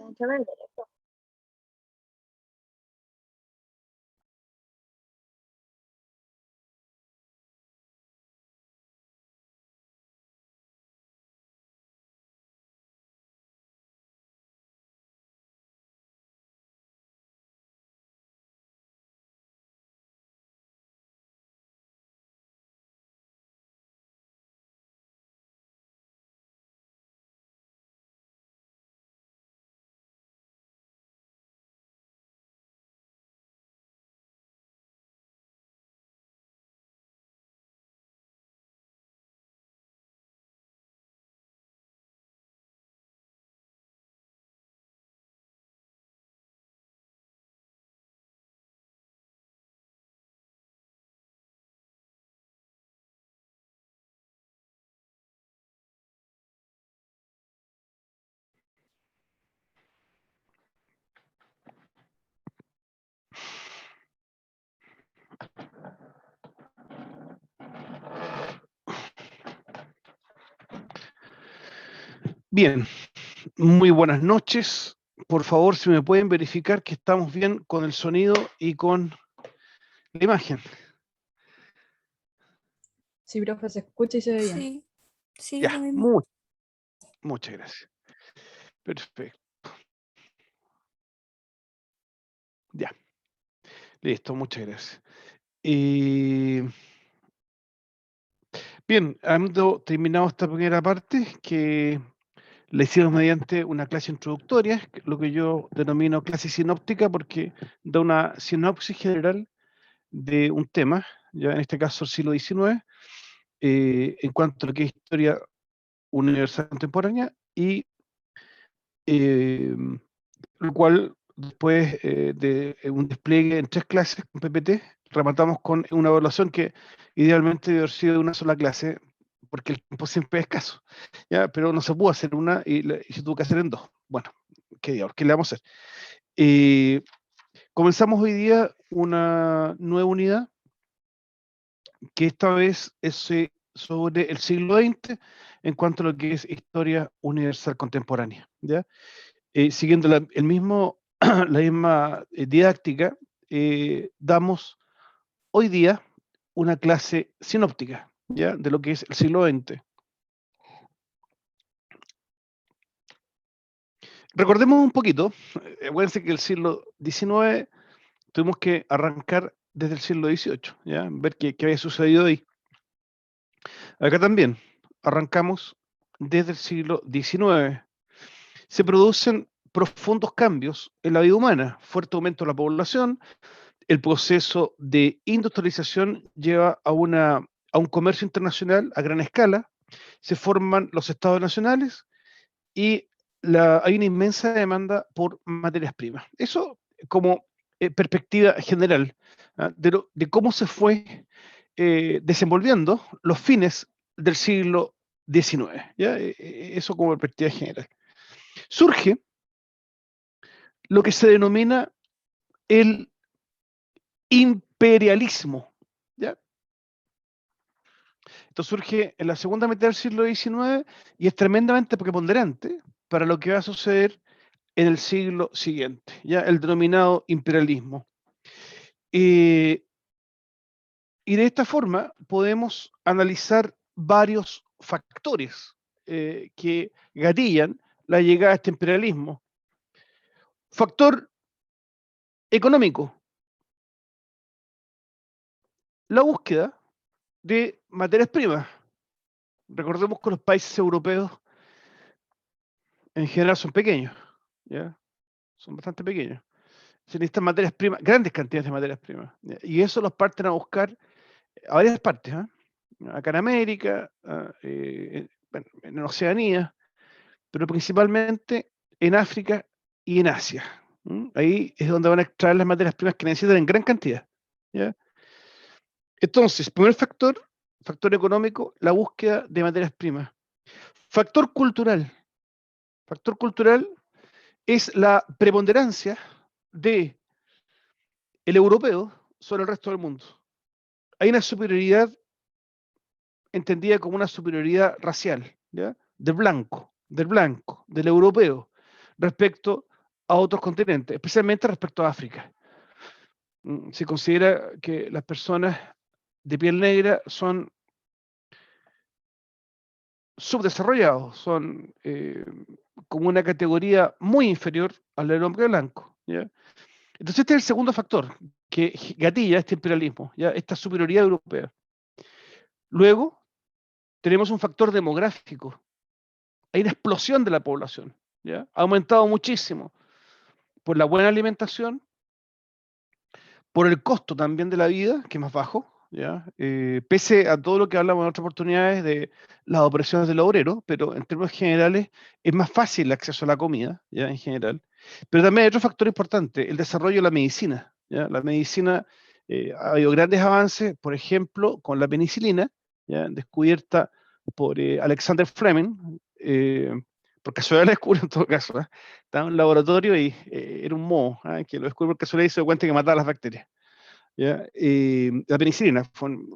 evidentemente. Bien, muy buenas noches. Por favor, si me pueden verificar que estamos bien con el sonido y con la imagen. Sí, profe, se escucha y se ve bien. Sí, sí, Ya, lo mismo. muchas gracias. Perfecto. Ya, listo, muchas gracias. Bien, habiendo terminado esta primera parte, que la hicimos mediante una clase introductoria, lo que yo denomino clase sinóptica, porque da una sinopsis general de un tema, ya en este caso el siglo XIX, en cuanto a lo que es historia universal contemporánea, y lo cual después de un despliegue en 3 clases con PPT, rematamos con una evaluación que idealmente debe haber sido de una sola clase, porque el tiempo siempre es escaso, ¿ya? Pero no se pudo hacer una y se tuvo que hacer en 2. Bueno, ¿qué diablos? ¿Qué le vamos a hacer? Comenzamos hoy día una nueva unidad, que esta vez es sobre el siglo XX en cuanto a lo que es historia universal contemporánea, ¿ya? Siguiendo el mismo, la misma didáctica, damos hoy día una clase sinóptica, ¿ya? De lo que es el siglo XX. Recordemos un poquito, acuérdense que el siglo XIX tuvimos que arrancar desde el siglo XVIII, ¿ya? Ver qué había sucedido ahí. Acá también arrancamos desde el siglo XIX. Se producen profundos cambios en la vida humana, fuerte aumento de la población, el proceso de industrialización lleva a un comercio internacional a gran escala, se forman los estados nacionales y hay una inmensa demanda por materias primas. Eso como perspectiva general, de cómo se fue desenvolviendo los fines del siglo XIX. ¿Ya? Eso como perspectiva general. Surge lo que se denomina el imperialismo. ¿Ya? Esto surge en la segunda mitad del siglo XIX y es tremendamente preponderante para lo que va a suceder en el siglo siguiente, ya el denominado imperialismo. Y de esta forma podemos analizar varios factores que gatillan la llegada a este imperialismo. Factor económico, la búsqueda de materias primas. Recordemos que los países europeos en general son pequeños, ¿ya? Son bastante pequeños. Se necesitan materias primas, grandes cantidades de materias primas. ¿Ya? Y eso los parten a buscar a varias partes, ¿eh? Acá en América, bueno, en Oceanía, pero principalmente en África y en Asia. Ahí es donde van a extraer las materias primas que necesitan en gran cantidad. ¿Ya? Entonces, primer factor, factor económico, la búsqueda de materias primas. Factor cultural. Factor cultural es la preponderancia de el europeo sobre el resto del mundo. Hay una superioridad entendida como una superioridad racial, ¿ya? Del blanco, del europeo, respecto a otros continentes, especialmente respecto a África. Se considera que las personas de piel negra son subdesarrollados, son como una categoría muy inferior al del hombre blanco, ¿ya? Entonces este es el segundo factor que gatilla este imperialismo, ¿ya? Esta superioridad europea. Luego tenemos un factor demográfico. Hay una explosión de la población, ¿ya? Ha aumentado muchísimo por la buena alimentación, por el costo también de la vida, que es más bajo, ¿ya? Pese a todo lo que hablamos en otras oportunidades de las opresiones del obrero, pero en términos generales es más fácil el acceso a la comida, ¿ya? En general. Pero también hay otro factor importante, el desarrollo de la medicina, ¿ya? La medicina, ha habido grandes avances, por ejemplo, con la penicilina, ¿ya? Descubierta por Alexander Fleming, por casualidad la descubrió en todo caso, ¿eh? Estaba en un laboratorio y era un moho, ¿eh? Que lo descubrió por casualidad y se dio cuenta que mataba las bacterias. ¿Ya? La penicilina,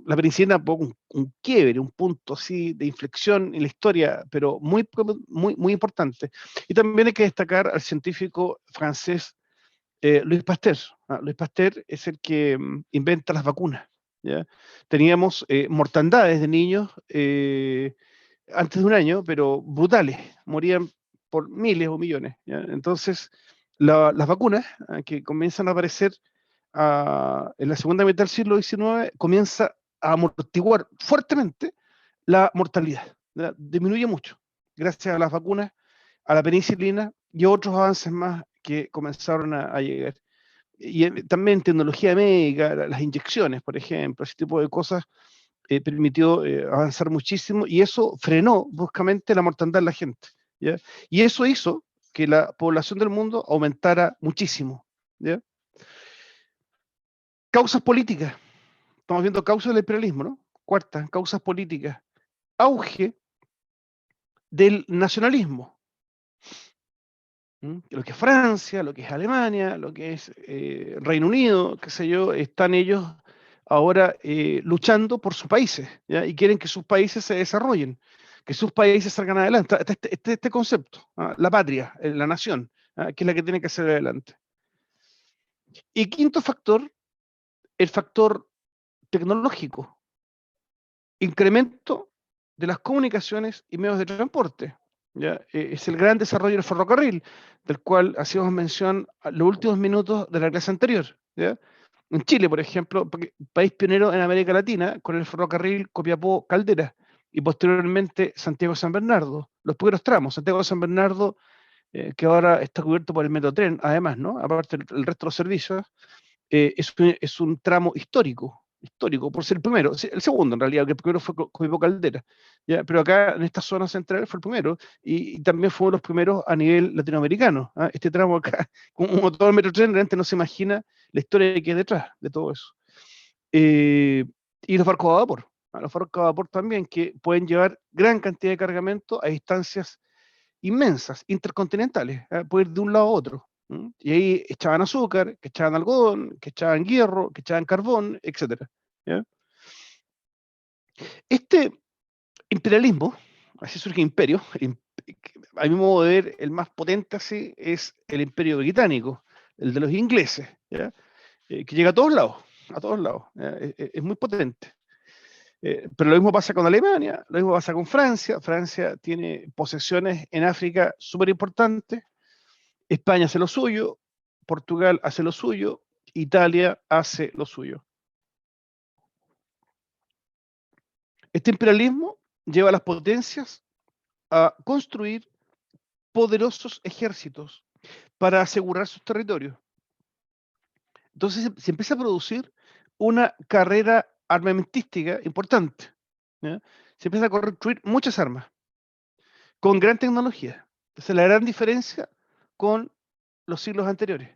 la penicilina fue un quiebre, un punto así de inflexión en la historia, pero muy importante. Y también hay que destacar al científico francés Louis Pasteur. Louis Pasteur es el que inventa las vacunas. ¿Ya? Teníamos mortandades de niños antes de un año, pero brutales, morían por miles o millones. ¿Ya? Entonces, las vacunas que comienzan a aparecer en la segunda mitad del siglo XIX comienza a amortiguar fuertemente la mortalidad. ¿Ya? Disminuye mucho, gracias a las vacunas, a la penicilina y otros avances más que comenzaron a llegar. Y también tecnología médica, las inyecciones, por ejemplo, ese tipo de cosas permitió avanzar muchísimo y eso frenó bruscamente la mortandad de la gente. ¿Ya? Y eso hizo que la población del mundo aumentara muchísimo. ¿Ya? Causas políticas. Estamos viendo causas del imperialismo, ¿no? Cuarta, causas políticas. Auge del nacionalismo. Lo que es Francia, lo que es Alemania, lo que es Reino Unido, qué sé yo, están ellos ahora luchando por sus países, ¿ya? Y quieren que sus países se desarrollen, que sus países salgan adelante. Este concepto, la patria, la nación, que es la que tiene que salir adelante. Y quinto factor, el factor tecnológico, incremento de las comunicaciones y medios de transporte. ¿Ya? Es el gran desarrollo del ferrocarril, del cual hacíamos mención a los últimos minutos de la clase anterior. ¿Ya? En Chile, por ejemplo, país pionero en América Latina, con el ferrocarril Copiapó-Caldera, y posteriormente Santiago-San Bernardo, los primeros tramos, Santiago-San Bernardo, que ahora está cubierto por el Metrotren, además, ¿no? Aparte del resto de los servicios, es un tramo histórico, por ser el primero, el segundo en realidad, que el primero fue Copiapó Caldera, ¿ya? Pero acá en esta zona central fue el primero y también fue uno de los primeros a nivel latinoamericano. Este tramo acá, como todo el Metrotren, realmente no se imagina la historia que hay detrás de todo eso. Eh, y los barcos a vapor, los barcos a vapor también, que pueden llevar gran cantidad de cargamento a distancias inmensas, intercontinentales, puede ir de un lado a otro. Y ahí echaban azúcar, que echaban algodón, que echaban hierro, que echaban carbón, etcétera. ¿Ya? Este imperialismo, así surge imperio, a mi modo de ver, el más potente así es el imperio británico, el de los ingleses, ¿ya? Que llega a todos lados, es muy potente. Pero lo mismo pasa con Alemania, lo mismo pasa con Francia. Francia tiene posesiones en África súper importantes. España hace lo suyo, Portugal hace lo suyo, Italia hace lo suyo. Este imperialismo lleva a las potencias a construir poderosos ejércitos para asegurar sus territorios. Entonces se empieza a producir una carrera armamentística importante. ¿Ya? Se empieza a construir muchas armas con gran tecnología. Esa es la gran diferencia con los siglos anteriores.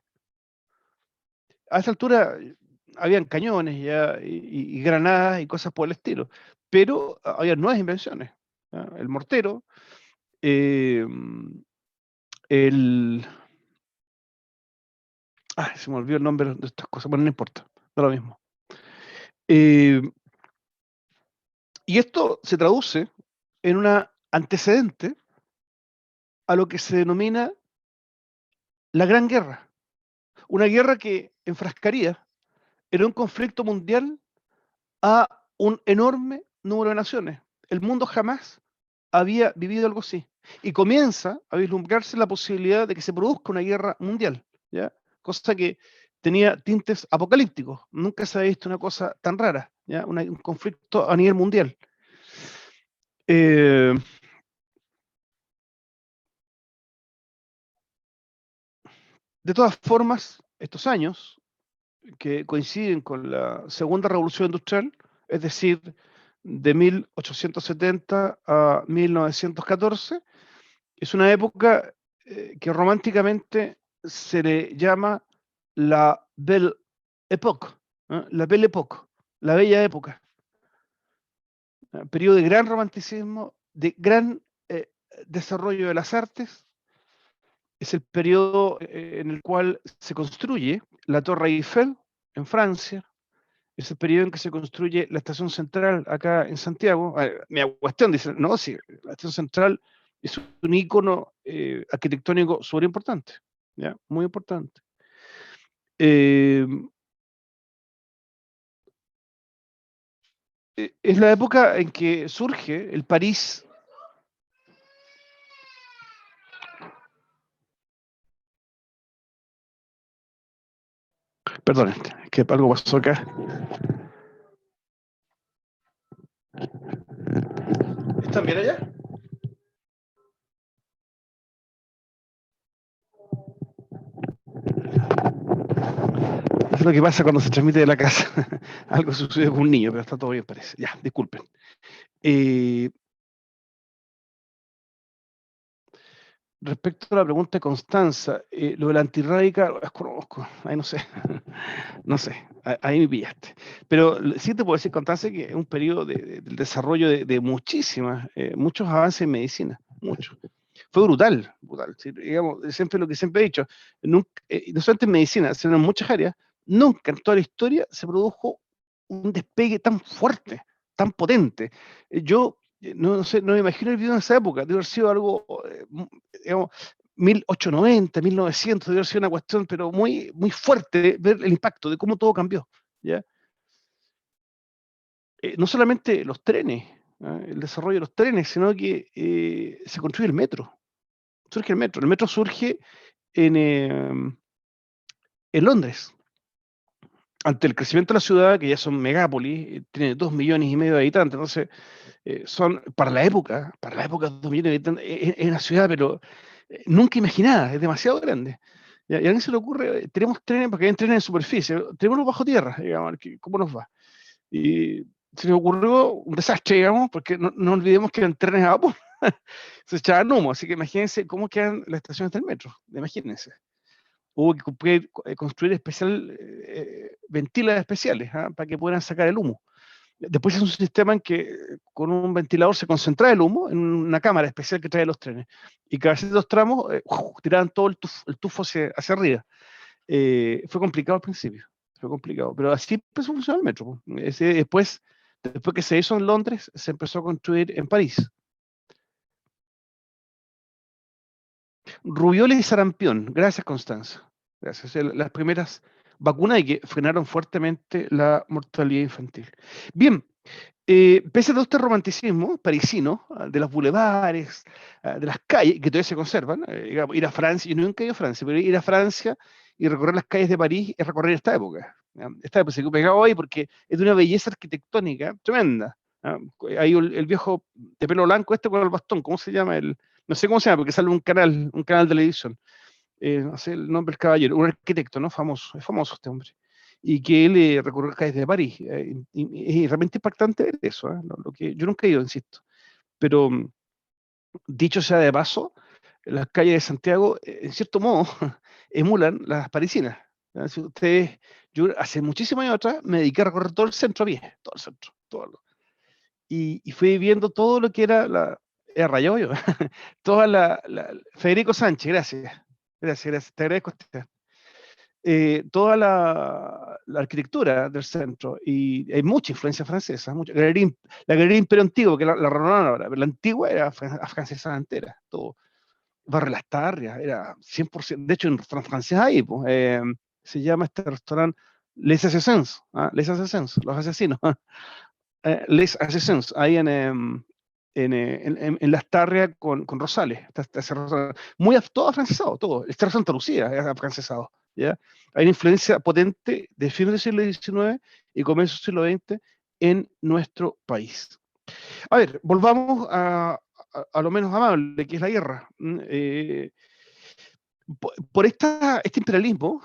A esa altura habían cañones ya, y granadas y cosas por el estilo, pero había nuevas invenciones. ¿Ya? El mortero, eh, el... se me olvidó el nombre de estas cosas, bueno, no importa, da lo mismo. Eh, y esto se traduce en un antecedente a lo que se denomina la Gran Guerra. Una guerra que enfrascaría en un conflicto mundial a un enorme número de naciones. El mundo jamás había vivido algo así. Y comienza a vislumbrarse la posibilidad de que se produzca una guerra mundial, ¿ya? Cosa que tenía tintes apocalípticos. Nunca se había visto una cosa tan rara, ¿ya? Un conflicto a nivel mundial. Eh, de todas formas, estos años, que coinciden con la segunda revolución industrial, es decir, de 1870 a 1914, es una época que románticamente se le llama la Belle Époque, ¿eh? La Belle Époque, la bella época, periodo de gran romanticismo, de gran desarrollo de las artes. Es el periodo en el cual se construye la Torre Eiffel en Francia. Es el periodo en que se construye la estación central acá en Santiago. Mi cuestión dice, no, sí, la estación central es un ícono arquitectónico súper importante, ¿ya? Muy importante. Eh, es la época en que surge el París. Perdón, que algo pasó acá. ¿Están bien allá? Es lo que pasa cuando se transmite de la casa. Algo sucedió con un niño, pero está todo bien, parece. Ya, disculpen. Respecto a la pregunta de Constanza, lo del antirrádica, lo desconozco, ahí no sé, no sé, ahí me pillaste. Pero sí te puedo decir, Constanza, que es un periodo del desarrollo de muchos avances en medicina, muchos. Fue brutal, brutal. ¿Sí? Digamos, siempre lo que siempre he dicho, nunca, no solamente en medicina, sino en muchas áreas, nunca en toda la historia se produjo un despegue tan fuerte, tan potente. Yo no sé, no me imagino el video en esa época, debe haber sido algo, digamos, 1890, 1900, debe haber sido una cuestión, pero muy, muy fuerte ver el impacto de cómo todo cambió, ¿ya? No solamente los trenes, ¿ah? El desarrollo de los trenes, sino que se construye el metro. Surge el metro surge en Londres, ante el crecimiento de la ciudad, que ya son megápolis, tiene 2,5 millones de habitantes, entonces son, para la época 2 millones de habitantes, es una ciudad, pero nunca imaginada, es demasiado grande. Y a alguien se le ocurre, tenemos trenes, porque hay trenes en superficie, tenemos bajo tierra, digamos, ¿cómo nos va? Y se le ocurrió un desastre, digamos, porque no olvidemos que eran trenes a vapor, se echaban humo, así que imagínense cómo quedan las estaciones del metro, imagínense. Hubo que construir ventilas especiales, ¿ah? Para que puedan sacar el humo. Después es un sistema en que con un ventilador se concentra el humo en una cámara especial que trae los trenes. Y cada ciertos tramos tiraban todo el tufo hacia arriba. Fue complicado al principio, fue complicado. Pero así empezó a funcionar el metro. Después que se hizo en Londres, se empezó a construir en París. Rubiola y sarampión, gracias Constanza. Gracias. Las primeras vacunas y que frenaron fuertemente la mortalidad infantil. Bien, pese a todo este romanticismo parisino, de los bulevares, de las calles, que todavía se conservan, digamos, ir a Francia, yo nunca he ido a Francia, pero ir a Francia y recorrer las calles de París es recorrer esta época. ¿Ya? Esta época se quedó pegado hoy porque es de una belleza arquitectónica tremenda. ¿Ya? Hay el viejo de pelo blanco este con el bastón, ¿cómo se llama? No sé cómo se llama, porque sale un canal de televisión. No sé el nombre del caballero, un arquitecto, ¿no? Famoso, es famoso este hombre. Y que él recorrió las calles de París. Y es realmente impactante ver eso, ¿eh? Lo que yo nunca he ido, insisto. Pero dicho sea de paso, las calles de Santiago, en cierto modo, emulan las parisinas. ¿Ya? Si ustedes, yo hace muchísimos años atrás me dediqué a recorrer todo el centro a pie, todo el centro, y fui viendo todo lo que era era Rayado yo, Federico Sánchez, gracias, gracias, te agradezco. Toda la arquitectura del centro, y hay mucha influencia francesa, la Galería Imperio Antiguo, que la renovaron ahora, pero la antigua era afrancesada entera, todo. Barre Las Tarrias, era 100%. De hecho, en restaurante francés hay, pues, se llama este restaurante Les Assassins, Les Assassins, los asesinos. Les Assassins, ahí en Las Tarrias con Rosales. Muy todo afrancesado, todo. Este restaurante Santa Lucía es afrancesado. ¿Ya? Hay una influencia potente de fines del siglo XIX y comienzos del siglo XX en nuestro país. A ver, volvamos a lo menos amable, que es la guerra. Por este imperialismo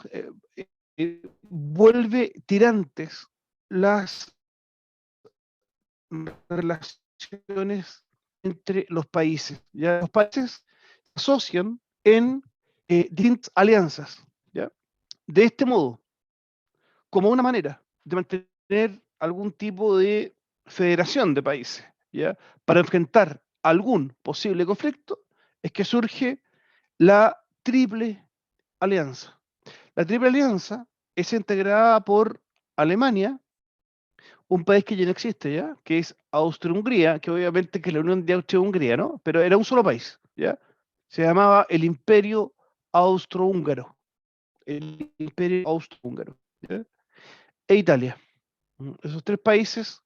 vuelve tirantes las relaciones entre los países. ¿Ya? Los países se asocian en distintas alianzas. ¿Ya? De este modo, como una manera de mantener algún tipo de federación de países, ¿ya? Para enfrentar algún posible conflicto, es que surge la Triple Alianza. La Triple Alianza es integrada por Alemania, un país que ya no existe, ¿ya? Que es Austria-Hungría, que obviamente que es la Unión de Austria-Hungría, ¿no? Pero era un solo país, ¿ya? Se llamaba el Imperio Austrohúngaro. El Imperio Austrohúngaro, ¿ya? E Italia. Esos tres países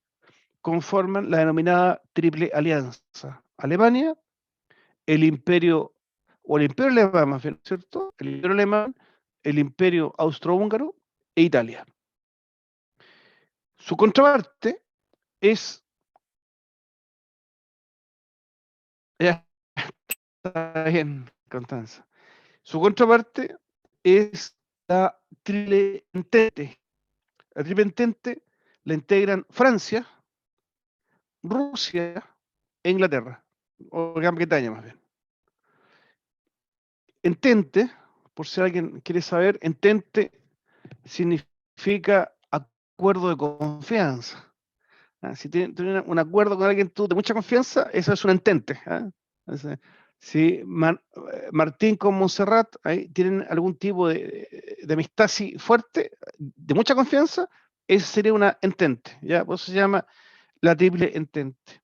conforman la denominada Triple Alianza. Alemania, el Imperio, o el Imperio Alemán, más bien, ¿cierto? El Imperio Alemán, el Imperio Austrohúngaro e Italia. Su contraparte es, ya está bien, Constanza. Su contraparte es la Triple Entente. La Triple Entente la integran Francia, Rusia e Inglaterra, o Gran Bretaña más bien. Entente, por si alguien quiere saber, entente significa acuerdo de confianza. Si tienes un acuerdo con alguien tú de mucha confianza, eso es un entente. Si Martín con Montserrat ahí tienen algún tipo de amistad así fuerte, de mucha confianza, eso sería una entente. ¿Ya? Por eso se llama la triple entente.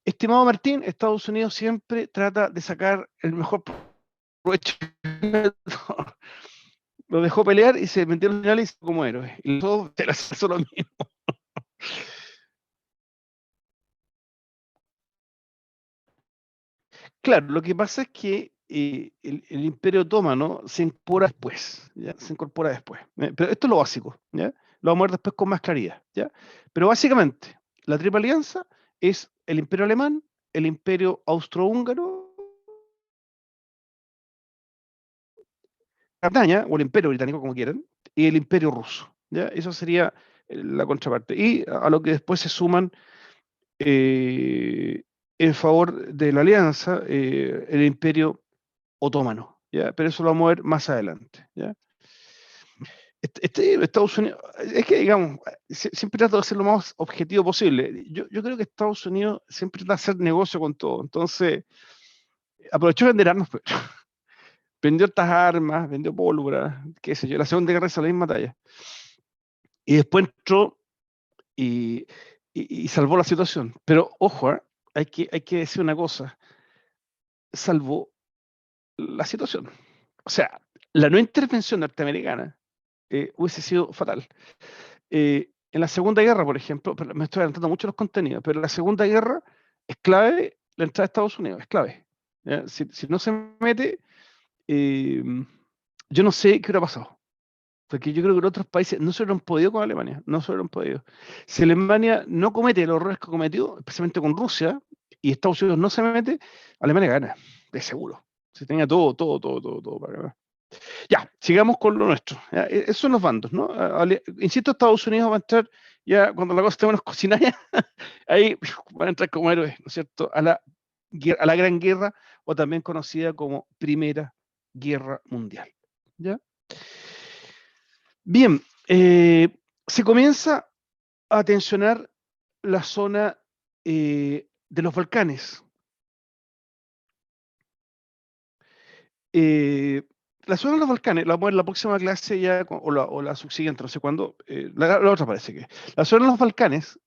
Estimado Martín, Estados Unidos siempre trata de sacar el mejor provecho. Lo dejó pelear y se metió en el final y hizo como héroe. Y todos te lo hacen lo mismo. Claro, lo que pasa es que el Imperio Otomano se incorpora después, ¿ya? Se incorpora después. Pero esto es lo básico, ¿ya? Lo vamos a ver después con más claridad, ¿ya? Pero básicamente, la Triple Alianza es el Imperio Alemán, el Imperio Austrohúngaro, Bretaña, o el Imperio Británico, como quieran, y el Imperio Ruso, ¿ya? Eso sería la contraparte. Y a lo que después se suman en favor de la alianza, el Imperio Otomano, ¿ya? Pero eso lo vamos a ver más adelante, ¿ya? Estados Unidos, es que digamos, siempre trato de ser lo más objetivo posible. Yo creo que Estados Unidos siempre trata de hacer negocio con todo. Entonces, aprovechó de vender armas, pues. Vendió estas armas, vendió pólvora, qué sé yo. La Segunda Guerra hizo la misma talla. Y después entró y, y salvó la situación. Pero ojo, hay que decir una cosa, salvó la situación. O sea, la no intervención norteamericana hubiese sido fatal. En la Segunda Guerra, por ejemplo, me estoy adelantando mucho los contenidos, pero en la Segunda Guerra es clave la entrada de Estados Unidos, es clave. Si no se mete, eh, yo no sé qué hubiera pasado. Porque yo creo que en otros países no se hubieran podido con Alemania, no se hubieran podido. Si Alemania no comete los errores que cometió, especialmente con Rusia, y Estados Unidos no se mete, Alemania gana, de seguro. Se tenía todo para ganar. Ya, sigamos con lo nuestro. ¿Ya? Esos son los bandos, ¿no? Insisto, Estados Unidos va a entrar ya cuando la cosa esté menos cocinada, ahí van a entrar como héroes, ¿no es cierto? A la Gran Guerra, o también conocida como Primera Guerra Mundial. ¿Ya? Bien, se comienza a tensionar la zona de los Balcanes. La zona de los Balcanes, la vamos a ver en la próxima clase ya, o la subsiguiente, no sé cuándo, la otra parece que. La zona de los Balcanes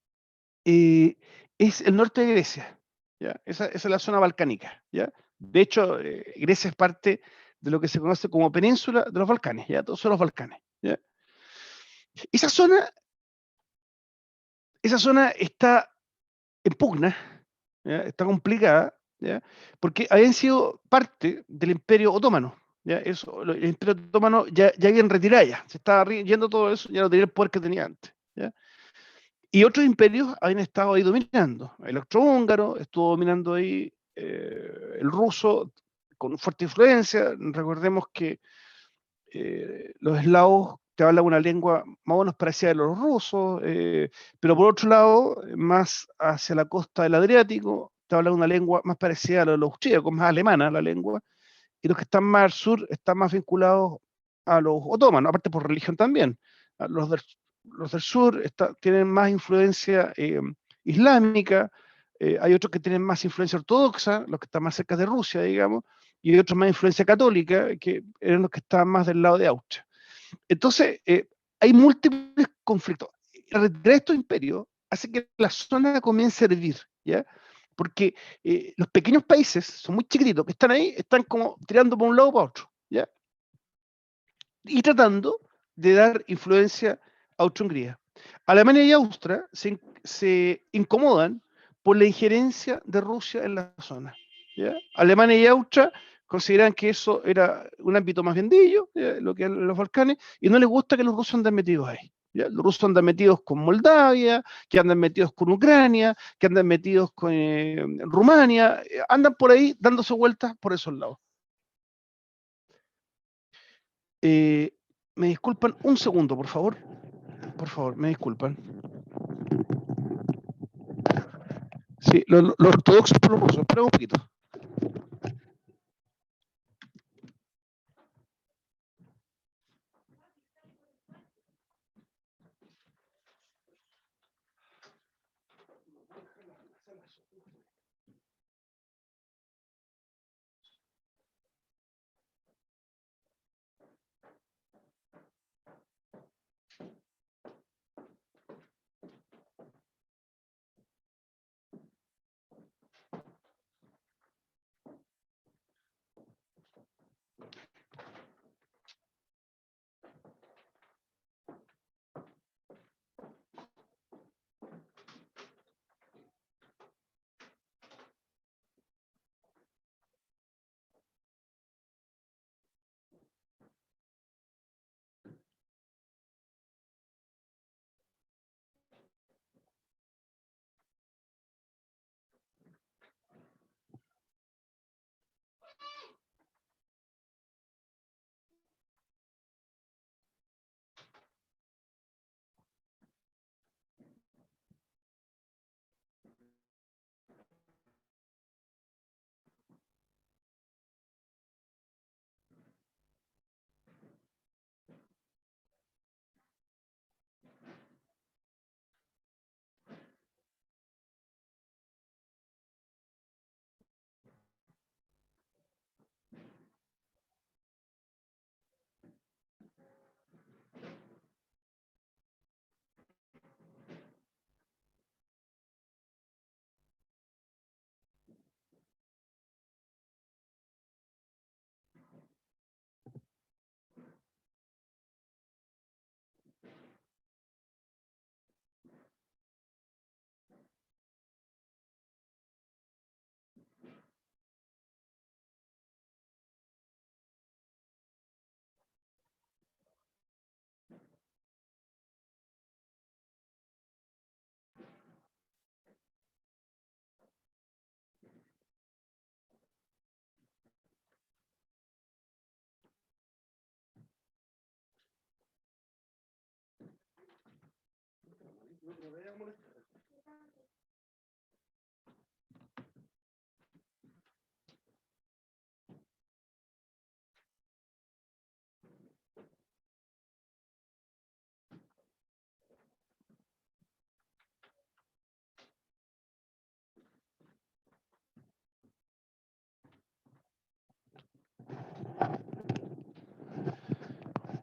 es el norte de Grecia, ¿ya? Esa es la zona balcánica, ¿ya? De hecho, Grecia es parte de lo que se conoce como península de los Balcanes, ¿ya? Todos son los Balcanes, ¿ya? Esa zona está en pugna, ¿ya? Está complicada, ¿ya? Porque habían sido parte del Imperio Otomano, ¿ya? El Imperio Otomano ya habían retirado ya, se estaba yendo todo eso, ya no tenía el poder que tenía antes, ¿ya? Y otros imperios habían estado ahí dominando. El austrohúngaro estuvo dominando ahí, el ruso con fuerte influencia. Recordemos que los eslavos te hablan una lengua más o menos parecida a los rusos, pero por otro lado, más hacia la costa del Adriático, te hablan una lengua más parecida a la de los austríacos, más alemana la lengua, y los que están más al sur están más vinculados a los otomanos, aparte por religión también. Los del sur tienen más influencia islámica, hay otros que tienen más influencia ortodoxa, los que están más cerca de Rusia, digamos, y hay otros más influencia católica, que eran los que estaban más del lado de Austria. Entonces, hay múltiples conflictos. La retirada de estos imperios hace que la zona comience a hervir, ¿ya? Porque los pequeños países, son muy chiquititos, que están ahí, están como tirando por un lado para otro, ¿ya? Y tratando de dar influencia a Austria-Hungría. Alemania y Austria se incomodan por la injerencia de Rusia en la zona, ¿ya? Alemania y Austria consideran que eso era un ámbito más bien de ellos, lo que eran los Balcanes, y no les gusta que los rusos anden metidos ahí. ¿Ya? Los rusos andan metidos con Moldavia, que andan metidos con Ucrania, que andan metidos con Rumania, andan por ahí dándose vueltas por esos lados. Eh, me disculpan un segundo, por favor. Por favor, me disculpan. Sí, los ortodoxos por los rusos. Espera un poquito.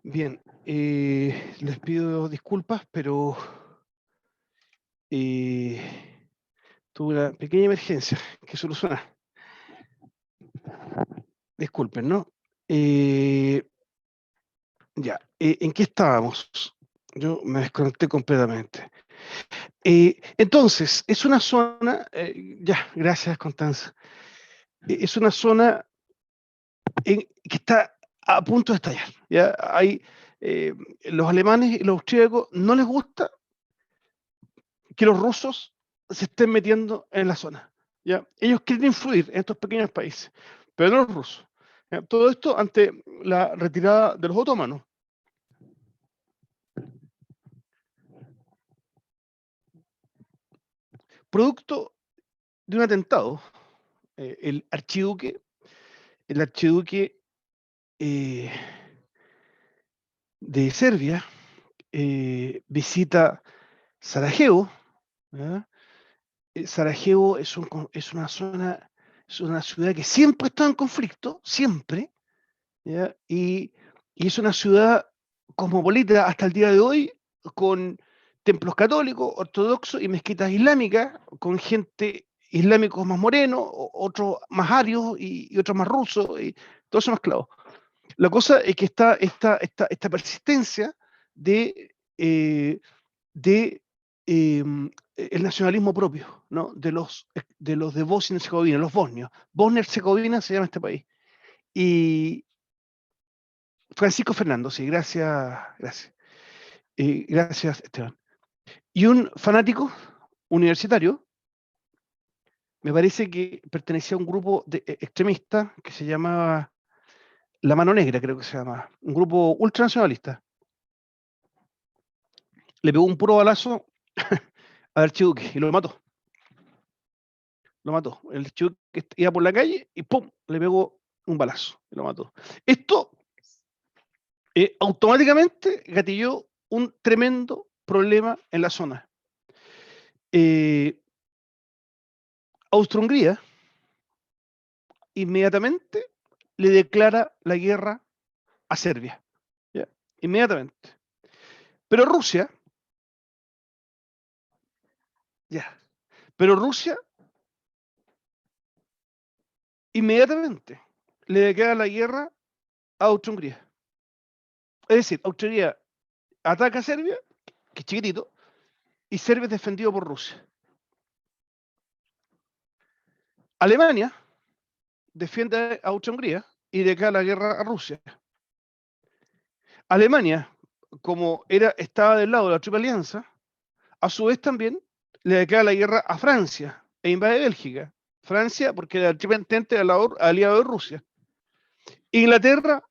Bien, les pido disculpas, pero tuve una pequeña emergencia que solucionar. Disculpen, ¿no? Ya, ¿en qué estábamos? Yo me desconecté completamente. Entonces, es una zona, ya, gracias Constanza, es una zona que está a punto de estallar. ¿Ya? Los alemanes y los austríacos no les gusta que los rusos se estén metiendo en la zona. ¿Ya? Ellos quieren influir en estos pequeños países, pero no los rusos. ¿Ya? Todo esto ante la retirada de los otomanos. Producto de un atentado, el archiduque eh, de Serbia visita Sarajevo. ¿Ya? Sarajevo es una zona, es una ciudad que siempre está en conflicto, siempre, ¿ya? Y es una ciudad cosmopolita hasta el día de hoy, con templos católicos, ortodoxos y mezquitas islámicas, con gente islámicos más morenos, otros más arios y otros más rusos, y todos son mezclados. La cosa es que está esta persistencia de, de el nacionalismo propio, ¿no? De Bosnia y Herzegovina, los bosnios. Bosnia y Herzegovina se llama este país. Y Francisco Fernando, sí, gracias. Gracias, Esteban. Y un fanático universitario, me parece que pertenecía a un grupo de extremista que se llamaba La Mano Negra, creo que se llama, un grupo ultranacionalista. Le pegó un puro balazo al archiduque y lo mató. Lo mató. El archiduque iba por la calle y ¡pum! Le pegó un balazo y lo mató. Esto automáticamente gatilló un tremendo problema en la zona. Austro-Hungría inmediatamente le declara la guerra a Serbia. ¿Ya? Inmediatamente. Pero Rusia, ya, pero Rusia inmediatamente le declara la guerra a Austro-Hungría. Es decir, Austria ataca a Serbia, que es chiquitito, y Serbia es defendido por Rusia. Alemania defiende a Austria-Hungría y declara la guerra a Rusia. Alemania, como estaba del lado de la Triple Alianza, a su vez también le declara la guerra a Francia e invade Bélgica. Francia, porque era el Triple Entente aliado de Rusia. Inglaterra,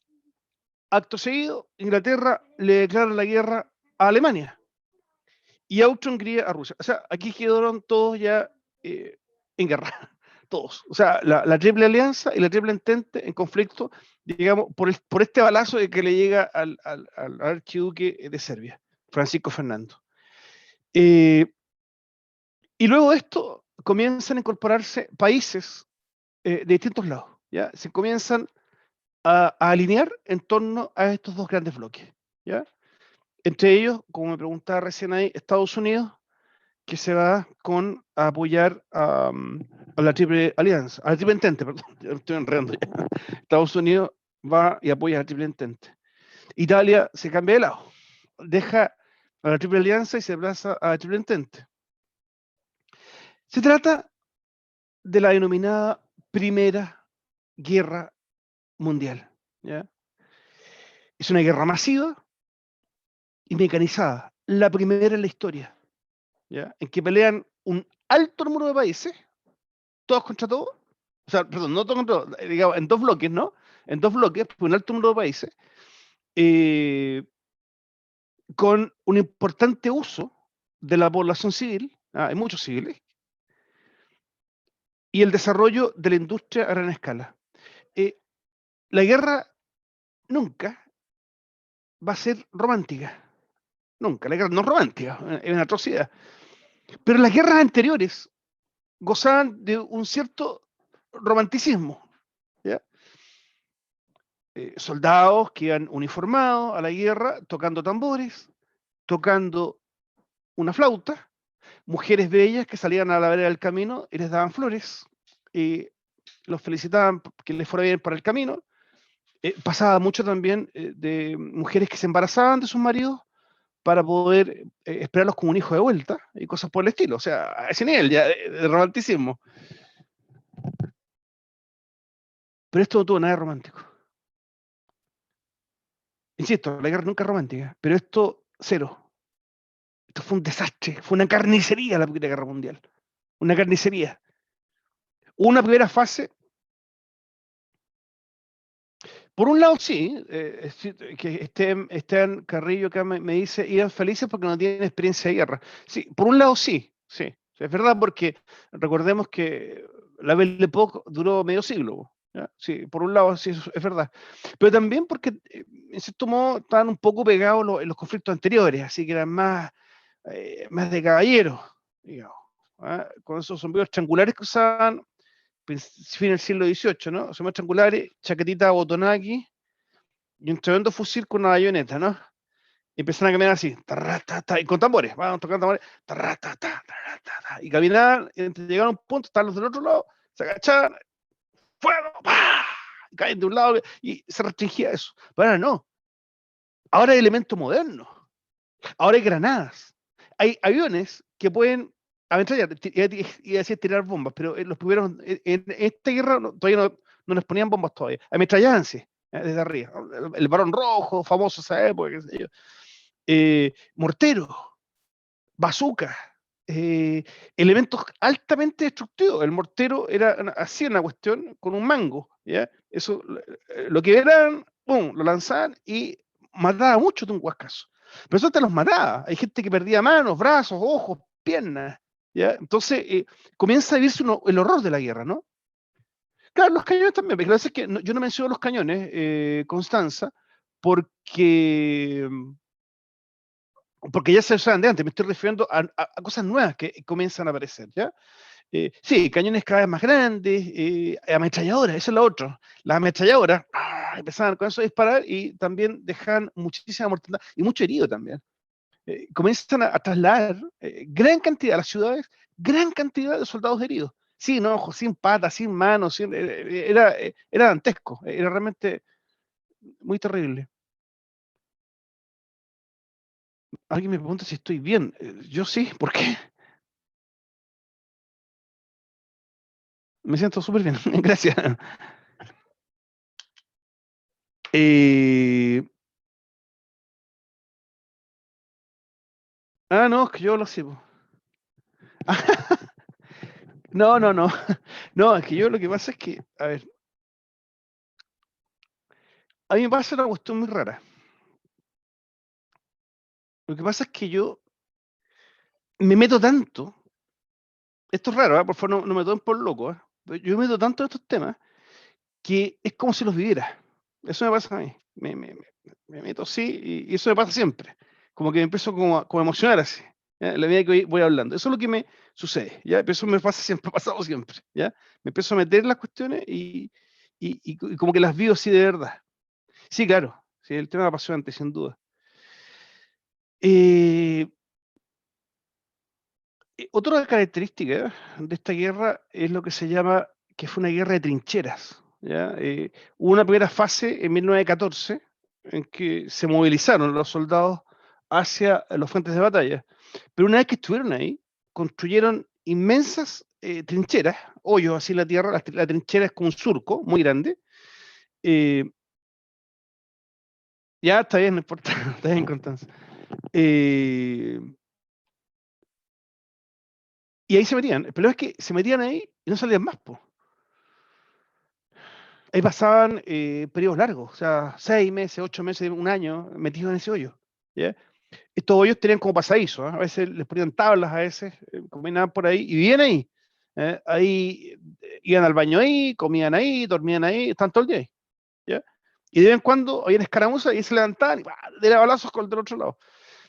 acto seguido, Inglaterra le declara la guerra a Alemania y Austria-Hungría a Rusia. O sea, aquí quedaron todos ya en guerra, todos. O sea, la Triple Alianza y la Triple Entente en conflicto, digamos, por este balazo que le llega al archiduque de Serbia, Francisco Fernando. Y luego de esto comienzan a incorporarse países de distintos lados. ¿Ya? Se comienzan a alinear en torno a estos dos grandes bloques. ¿Ya? Entre ellos, como me preguntaba recién ahí, Estados Unidos, que se va a apoyar a la Triple Alianza, a la Triple Entente, perdón, ya me estoy enredando ya. Estados Unidos va y apoya a la Triple Entente. Italia se cambia de lado, deja a la Triple Alianza y se abraza a la Triple Entente. Se trata de la denominada Primera Guerra Mundial. ¿Ya? Es una guerra masiva y mecanizada, la primera en la historia, ¿ya? En que pelean un alto número de países, todos contra todos, o sea, perdón, no todos contra todos, digamos, en dos bloques, ¿no? En dos bloques, un alto número de países, eh, con un importante uso de la población civil, hay muchos civiles, y el desarrollo de la industria a gran escala. La guerra nunca va a ser romántica, nunca, la guerra no es romántica, es una atrocidad. Pero las guerras anteriores gozaban de un cierto romanticismo. ¿Ya? Soldados que iban uniformados a la guerra, tocando tambores, tocando una flauta, mujeres bellas que salían a la vereda del camino y les daban flores. los felicitaban que les fuera bien para el camino. Pasaba mucho también de mujeres que se embarazaban de sus maridos para poder esperarlos como un hijo de vuelta y cosas por el estilo. O sea, a ese nivel ya de romanticismo. Pero esto no tuvo nada de romántico. Insisto, la guerra nunca es romántica, pero esto, cero. Esto fue un desastre, fue una carnicería la Primera Guerra Mundial. Una carnicería. Una primera fase. Por un lado, sí, que Esteban Carrillo acá me dice, iban felices porque no tienen experiencia de guerra. Sí, por un lado, sí, sí. Es verdad porque recordemos que la Belle Époque duró medio siglo. ¿Ya? Sí, por un lado, sí, eso es verdad. Pero también porque, en cierto modo, estaban un poco pegados en los conflictos anteriores, así que eran más de caballeros, digamos. ¿Ah? Con esos sombreros triangulares que usaban fin del siglo XVIII, ¿no? Sombreros triangulares, chaquetita abotonada aquí y un tremendo fusil con una bayoneta, ¿no? Y empezaron a caminar así, tarra, ta, ta, y con tambores, van tocando tambores, tarra, ta, ta, tarra, ta, ta, y caminaban, y llegaron a un punto, estaban los del otro lado, se agachaban, fuego, ¡pah! Y caen de un lado, y se restringía eso. Pero ahora no, ahora hay elementos modernos, ahora hay granadas, hay aviones que pueden ametrallar, y decir tirar bombas, pero los primeros, en esta guerra todavía no les ponían bombas todavía, ametrallabanse desde arriba, el Barón Rojo, famoso esa época, qué sé yo, morteros, bazookas, elementos altamente destructivos. El mortero era así una cuestión con un mango, ¿ya? Eso, lo que eran, ¡pum!, lo lanzaban y mataba mucho de un huascazo. Pero eso te los mataba. Hay gente que perdía manos, brazos, ojos, piernas, ¿ya? Entonces comienza a vivirse el horror de la guerra, ¿no? Claro, los cañones también, pero lo que pasa es que yo no menciono los cañones, Constanza, porque ya se usaban de antes, me estoy refiriendo a cosas nuevas que comienzan a aparecer, ¿ya? Sí, cañones cada vez más grandes, ametralladoras, eso es lo otro. Las ametralladoras empezaban con eso a disparar y también dejan muchísima mortandad y mucho herido también. Comienzan a trasladar gran cantidad a las ciudades, gran cantidad de soldados heridos, sin ojos, sin patas, sin manos, era dantesco, era realmente muy terrible. Alguien me pregunta si estoy bien. Yo sí, ¿por qué? Me siento súper bien, gracias. Eh, no, es que yo lo sé, po. No, no, no. No, es que yo lo que pasa es que, a ver, a mí me pasa una cuestión muy rara. Lo que pasa es que yo me meto tanto, esto es raro, por favor, no me tomen por loco, pero yo me meto tanto en estos temas que es como si los viviera. Eso me pasa a mí. Me meto así y eso me pasa siempre. Como que me empiezo como a emocionar así, ¿ya? La medida que voy hablando. Eso es lo que me sucede, ¿ya? Pero eso me pasa siempre, ha pasado siempre, ¿ya? Me empiezo a meter en las cuestiones y como que las vivo así de verdad. Sí, claro, sí, el tema apasionante, sin duda. Eh, Otra característica de esta guerra es lo que se llama que fue una guerra de trincheras, ¿ya? Hubo una primera fase en 1914 en que se movilizaron los soldados hacia los frentes de batalla, pero una vez que estuvieron ahí, construyeron inmensas trincheras, hoyos así en la tierra, la trinchera es como un surco muy grande. eh, ya está bien, no importa, está bien, Constanza. Eh, y ahí se metían. El problema es que se metían ahí y no salían más, po. Ahí pasaban periodos largos, o sea, 6 meses, 8 meses, un año metidos en ese hoyo, ¿ya? Estos hoyos tenían como pasadizo, ¿eh? A veces les ponían tablas, a veces caminaban por ahí y vivían ahí. Ahí iban al baño ahí, comían ahí, dormían ahí, estaban todo el día ahí, ¿ya? Y de vez en cuando habían escaramuzas y se levantaban y de balazos con el del otro lado.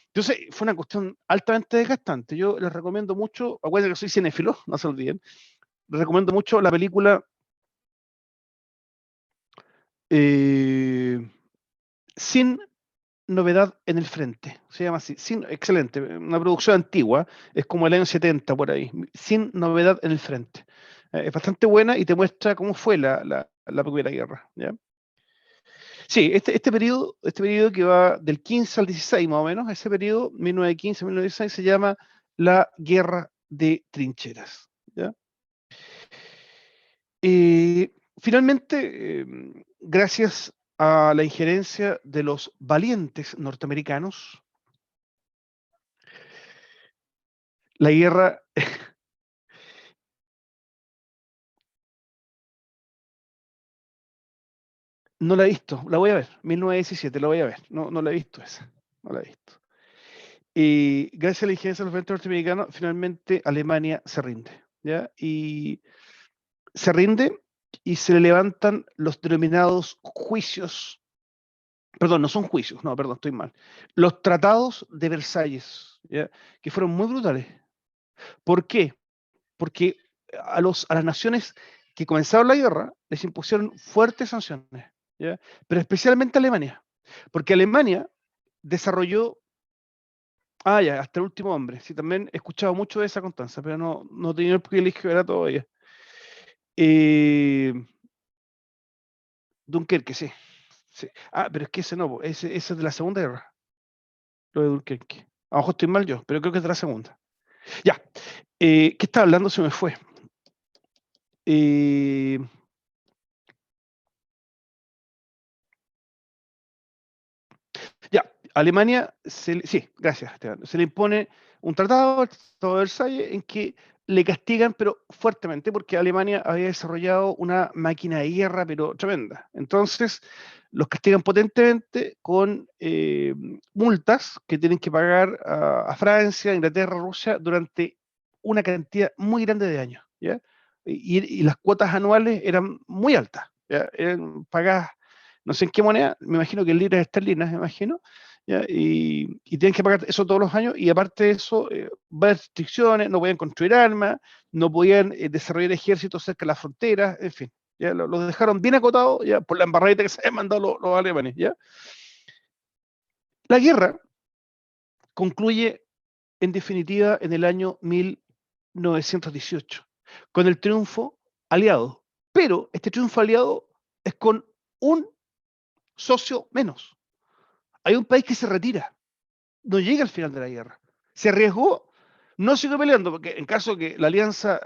Entonces, fue una cuestión altamente desgastante. Yo les recomiendo mucho, acuérdense que soy cinéfilo, no se olviden, les recomiendo mucho la película eh, Sin novedad en el frente. Se llama así. Excelente. Una producción antigua. Es como el año 70 por ahí. Sin novedad en el frente. Es bastante buena y te muestra cómo fue la Primera Guerra, ¿ya? Sí, este periodo que va del 15 al 16 más o menos, ese periodo, 1915-1916, se llama la Guerra de Trincheras, ¿ya? Finalmente, gracias a la injerencia de los valientes norteamericanos, la guerra no la he visto, la voy a ver, 1917, la voy a ver, no la he visto esa, no la he visto. Y gracias a la injerencia de los valientes norteamericanos, finalmente Alemania se rinde, ¿ya? Y se rinde y se le levantan los denominados juicios, perdón, no son juicios, no, perdón, estoy mal, los tratados de Versalles, ¿ya? Que fueron muy brutales. ¿Por qué? Porque a las naciones que comenzaron la guerra les impusieron fuertes sanciones, ¿ya? Pero especialmente a Alemania, porque Alemania desarrolló, ya, hasta el último hombre, sí, también he escuchado mucho de esa Constanza, pero no he tenido el privilegio de verla todavía. Eh, Dunkerque, sí, sí. Pero es que ese no, ese es de la Segunda Guerra, lo de Dunkerque. A lo mejor estoy mal yo, pero creo que es de la Segunda. Ya, ¿qué estaba hablando? Se me fue. Eh, Ya, Alemania, sí, gracias, Esteban. Se le impone un tratado, el Tratado de Versalles, en que le castigan, pero fuertemente, porque Alemania había desarrollado una máquina de guerra, pero tremenda. Entonces, los castigan potentemente con multas que tienen que pagar a Francia, Inglaterra, Rusia durante una cantidad muy grande de años, ¿ya? Y las cuotas anuales eran muy altas, ¿ya? Eran pagadas, no sé en qué moneda, me imagino que en libras esterlinas, me imagino, ¿ya? Y tienen que pagar eso todos los años, y aparte de eso, varias restricciones, no podían construir armas, no podían desarrollar ejércitos cerca de las fronteras, en fin, ya lo dejaron bien acotado ya por la embarradita que se habían mandado los alemanes, ¿ya? La guerra concluye en definitiva en el año 1918, con el triunfo aliado, pero este triunfo aliado es con un socio menos. Hay un país que se retira, no llega al final de la guerra. Se arriesgó, no siguió peleando, porque en caso que la alianza,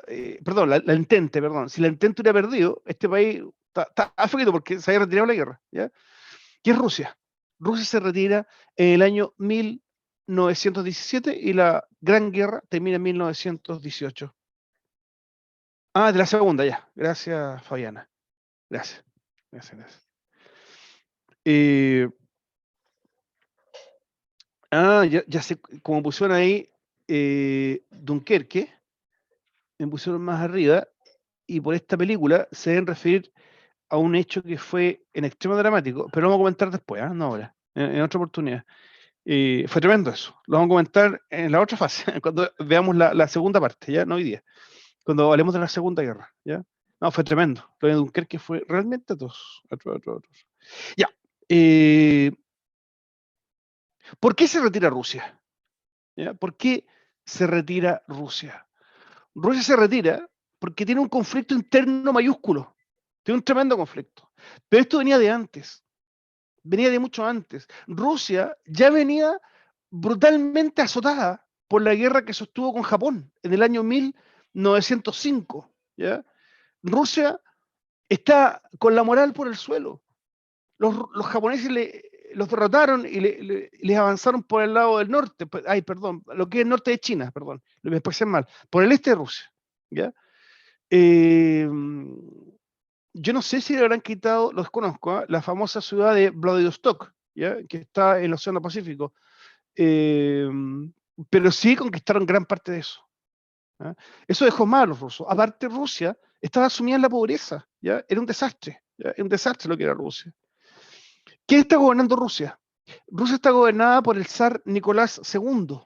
perdón, la Entente, perdón, si la Entente hubiera perdido, este país está frito porque se había retirado la guerra, ¿ya? ¿Qué es Rusia? Rusia se retira en el año 1917 y la Gran Guerra termina en 1918. De la segunda, ya. Gracias, Fabiana. Gracias. Gracias. Eh, ya sé, como pusieron ahí Dunkerque, me pusieron más arriba, y por esta película se deben referir a un hecho que fue en extremo dramático, pero lo vamos a comentar después, no ahora, en otra oportunidad. Fue tremendo eso. Lo vamos a comentar en la otra fase, cuando veamos la segunda parte, ya, no hoy día, cuando hablemos de la Segunda Guerra, ¿ya? No, fue tremendo. Lo de Dunkerque fue realmente atroz. Ya. eh, ¿Por qué se retira Rusia? ¿Ya? ¿Por qué se retira Rusia? Rusia se retira porque tiene un conflicto interno mayúsculo. Tiene un tremendo conflicto. Pero esto venía de antes. Venía de mucho antes. Rusia ya venía brutalmente azotada por la guerra que sostuvo con Japón en el año 1905. ¿Ya? Rusia está con la moral por el suelo. Los japoneses los derrotaron y les avanzaron por el lado del norte, perdón, lo que es el norte de China, perdón, lo me expresé mal, por el este de Rusia, ¿ya? Eh, yo no sé si le habrán quitado, los conozco, la famosa ciudad de Vladivostok, ¿ya? Que está en el Océano Pacífico, eh, pero sí conquistaron gran parte de eso, ¿ya? Eso dejó mal a los rusos. Aparte, Rusia estaba sumida en la pobreza, ¿ya? Era un desastre, ¿ya? Era un desastre lo que era Rusia. ¿Quién está gobernando Rusia? Rusia está gobernada por el zar Nicolás II.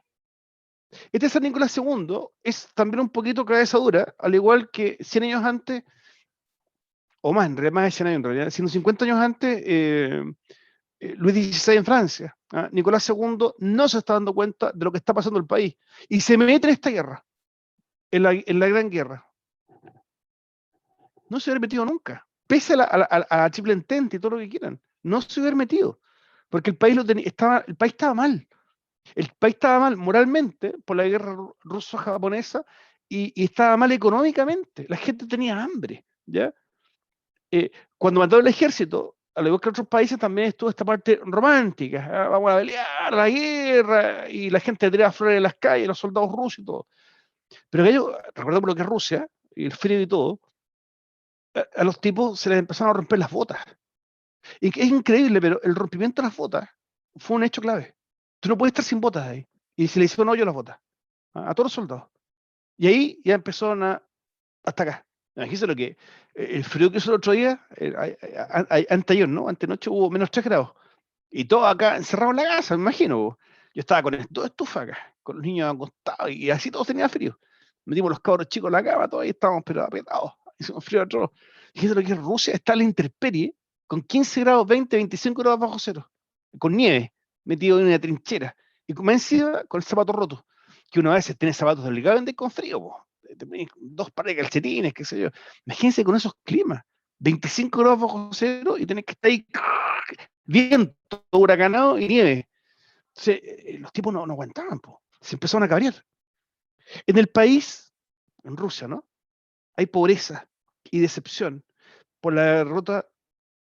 Este zar Nicolás II es también un poquito cabeza dura, al igual que 100 años antes, o más, en realidad más de 100 años en realidad, 150 años antes, Luis XVI en Francia. Nicolás II no se está dando cuenta de lo que está pasando en el país y se mete en esta guerra, en la Gran Guerra. no se hubiera metido nunca. Pese a la triple entente y todo lo que quieran. No se hubiera metido. Porque el país, el país estaba mal. El país estaba mal moralmente por la guerra ruso-japonesa y estaba mal económicamente. La gente tenía hambre. ¿Ya? Cuando mandó el ejército, al igual que otros países, también estuvo esta parte romántica. Vamos a pelear la guerra y la gente tiraba flores en las calles, los soldados rusos y todo. Pero aquello, recordemos lo que es Rusia y el frío y todo, a los tipos se les empezaron a romper las botas. Y que es increíble, pero el rompimiento de las botas fue un hecho clave. Tú no puedes estar sin botas ahí. Y se le hicieron hoyo a las botas a todos los soldados. Y ahí ya empezaron hasta acá. Imagínense lo que el frío que hizo el otro día, anteayer, ¿no? Antenoche hubo -3 grados. Y todos acá encerrados en la casa, me imagino. Yo estaba con dos estufas acá, con los niños acostados, y así todos tenían frío. Metimos los cabros chicos en la cama, todos ahí estábamos pero apretados. Hicimos frío a todos. Fíjate lo que es Rusia, está a la intemperie, con 15 grados, 20, 25 grados bajo cero, con nieve, metido en una trinchera. Y como encima, con el zapato roto, que una vez tiene zapatos delgados y con frío, po. Dos pares de calcetines, qué sé yo. Imagínense con esos climas, 25 grados bajo cero y tenés que estar ahí viento, huracanado y nieve. Entonces, los tipos no aguantaban, po. Se empezaron a cabrear. En el país, en Rusia, ¿no? Hay pobreza y decepción por la derrota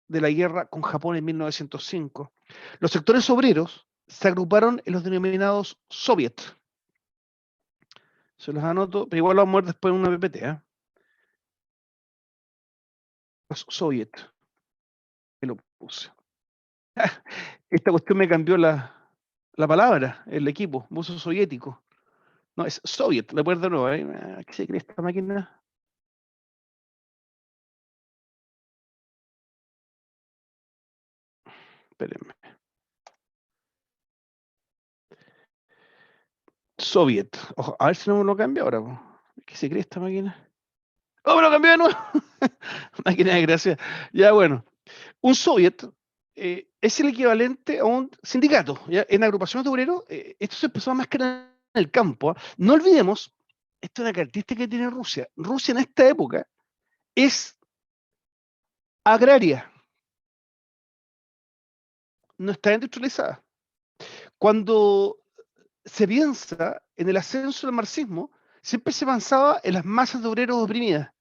de la guerra con Japón en 1905. Los sectores obreros se agruparon en los denominados soviet. Se los anoto, pero igual lo vamos a ver después en una PPT. Los soviet. Que lo puse. Esta cuestión me cambió la palabra, el equipo, buzo soviético. No, es soviet, le puedes de nuevo. ¿Qué se cree esta máquina? Espérenme. Soviet. Ojo, a ver si no me lo cambia ahora. Po. ¿Qué se cree esta máquina? ¡Oh, me lo cambió de nuevo! Máquina de gracia. Ya, bueno. Un soviet es el equivalente a un sindicato. ¿Ya? En agrupaciones de obreros, esto se empezó a más que en el campo. ¿Ah? No olvidemos, esto es una característica que tiene Rusia. Rusia en esta época es agraria, no está industrializada. Cuando se piensa en el ascenso del marxismo, siempre se pensaba en las masas de obreros oprimidas,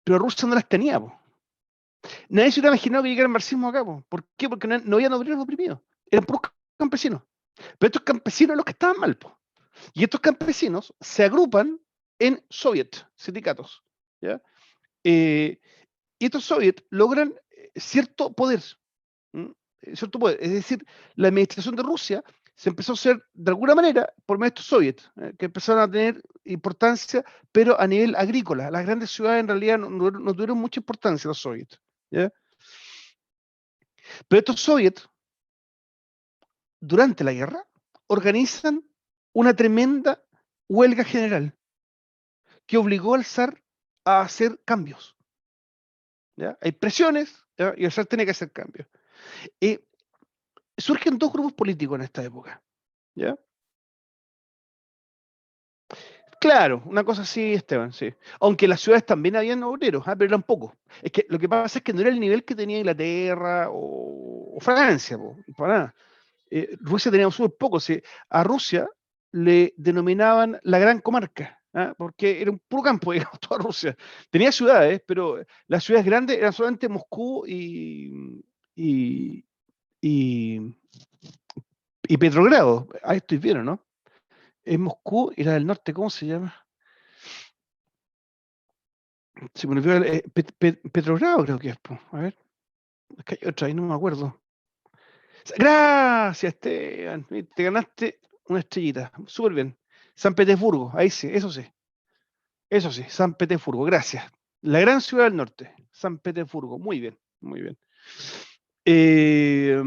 pero Rusia no las tenía. Po. Nadie se hubiera imaginado que llegara el marxismo acá. Po. ¿Por qué? Porque no habían obreros oprimidos, eran puros campesinos. Pero estos campesinos eran los que estaban mal. Po. Y estos campesinos se agrupan en soviet, sindicatos. ¿Ya? Y estos soviets logran cierto poder. ¿Cierto poder? Es decir, la administración de Rusia se empezó a hacer de alguna manera por medio de estos soviets, que empezaron a tener importancia, pero a nivel agrícola. Las grandes ciudades en realidad no tuvieron mucha importancia los soviets. ¿Ya? Pero estos soviets, durante la guerra, organizan una tremenda huelga general que obligó al zar a hacer cambios. ¿Ya? Hay presiones, ¿ya? Y el zar tiene que hacer cambios. Surgen dos grupos políticos en esta época. ¿Ya? Claro, una cosa así, Esteban, sí. Aunque las ciudades también habían obreros, pero eran pocos. Es que lo que pasa es que no era el nivel que tenía Inglaterra o Francia, para nada. Rusia tenía súper pocos. Sí. A Rusia le denominaban la gran comarca, porque era un puro campo, digamos, toda Rusia. Tenía ciudades, pero las ciudades grandes eran solamente Moscú y, y, y Petrogrado. Ahí estoy bien, ¿no? Es Moscú y la del norte, ¿cómo se llama? Se me olvidó Petrogrado, creo que es. A ver, es que hay otra ahí, no me acuerdo. Gracias, Esteban. Te ganaste una estrellita. Súper bien. San Petersburgo, ahí sí, eso sí. Eso sí, San Petersburgo, gracias. La gran ciudad del norte, San Petersburgo. Muy bien, muy bien. Eh,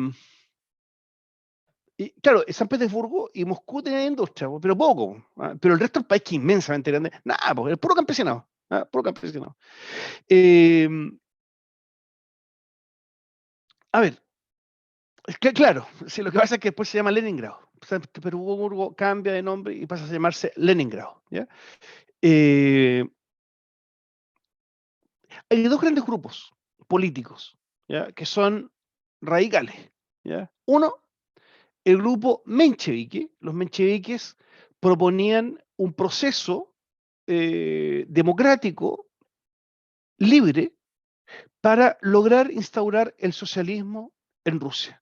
y claro, San Petersburgo y Moscú tenían industria, pero poco. Pero el resto del país que es inmensamente grande. Nada, es puro campesinado. Puro campesinado. Eh, a ver, es que, claro, sí, lo que pasa es que después se llama Leningrado. San Petersburgo cambia de nombre y pasa a llamarse Leningrado. ¿Ya? Hay dos grandes grupos políticos, ¿ya? Que son radicales, ¿ya? Uno, el grupo menchevique. Los mencheviques proponían un proceso democrático, libre, para lograr instaurar el socialismo en Rusia.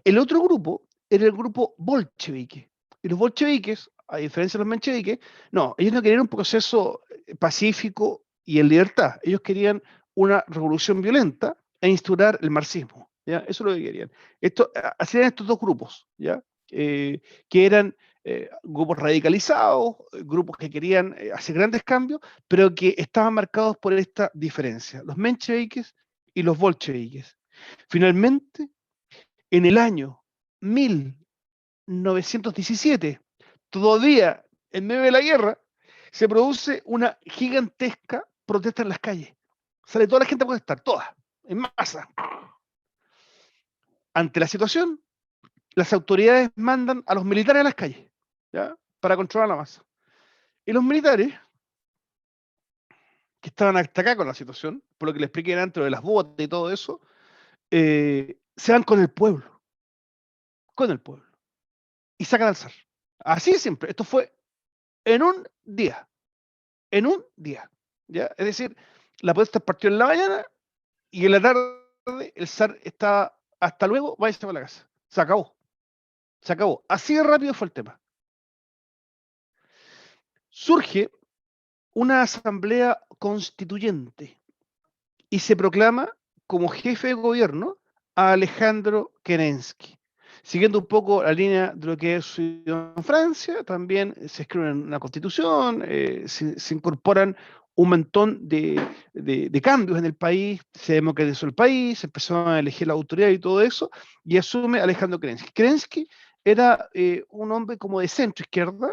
El otro grupo era el grupo bolchevique. Y los bolcheviques, a diferencia de los mencheviques, no, ellos no querían un proceso pacífico y en libertad. Ellos querían una revolución violenta e instaurar el marxismo. ¿Ya? Eso es lo que querían. Así eran estos dos grupos, ¿ya? Que eran grupos radicalizados, grupos que querían hacer grandes cambios, pero que estaban marcados por esta diferencia, los mencheviques y los bolcheviques. Finalmente, en el año 1917, todavía en medio de la guerra, se produce una gigantesca protesta en las calles. Sale toda la gente a protestar, toda, en masa. Ante la situación, las autoridades mandan a los militares a las calles, ¿ya? Para controlar la masa. Y los militares, que estaban hasta acá con la situación, por lo que les expliqué antes de las botas y todo eso, se van con el pueblo, y sacan al zar. Así de simple. Esto fue en un día. En un día. ¿Ya? Es decir, la protesta partió en la mañana y en la tarde el zar estaba, hasta luego, váyase para la casa. Se acabó. Se acabó. Así de rápido fue el tema. Surge una asamblea constituyente y se proclama como jefe de gobierno a Alejandro Kerensky. Siguiendo un poco la línea de lo que es en Francia, también se escribe una constitución, se incorporan un montón de cambios en el país, se democratizó el país, se empezó a elegir la autoridad y todo eso, y asume Alejandro Kerensky. Kerensky era un hombre como de centro izquierda,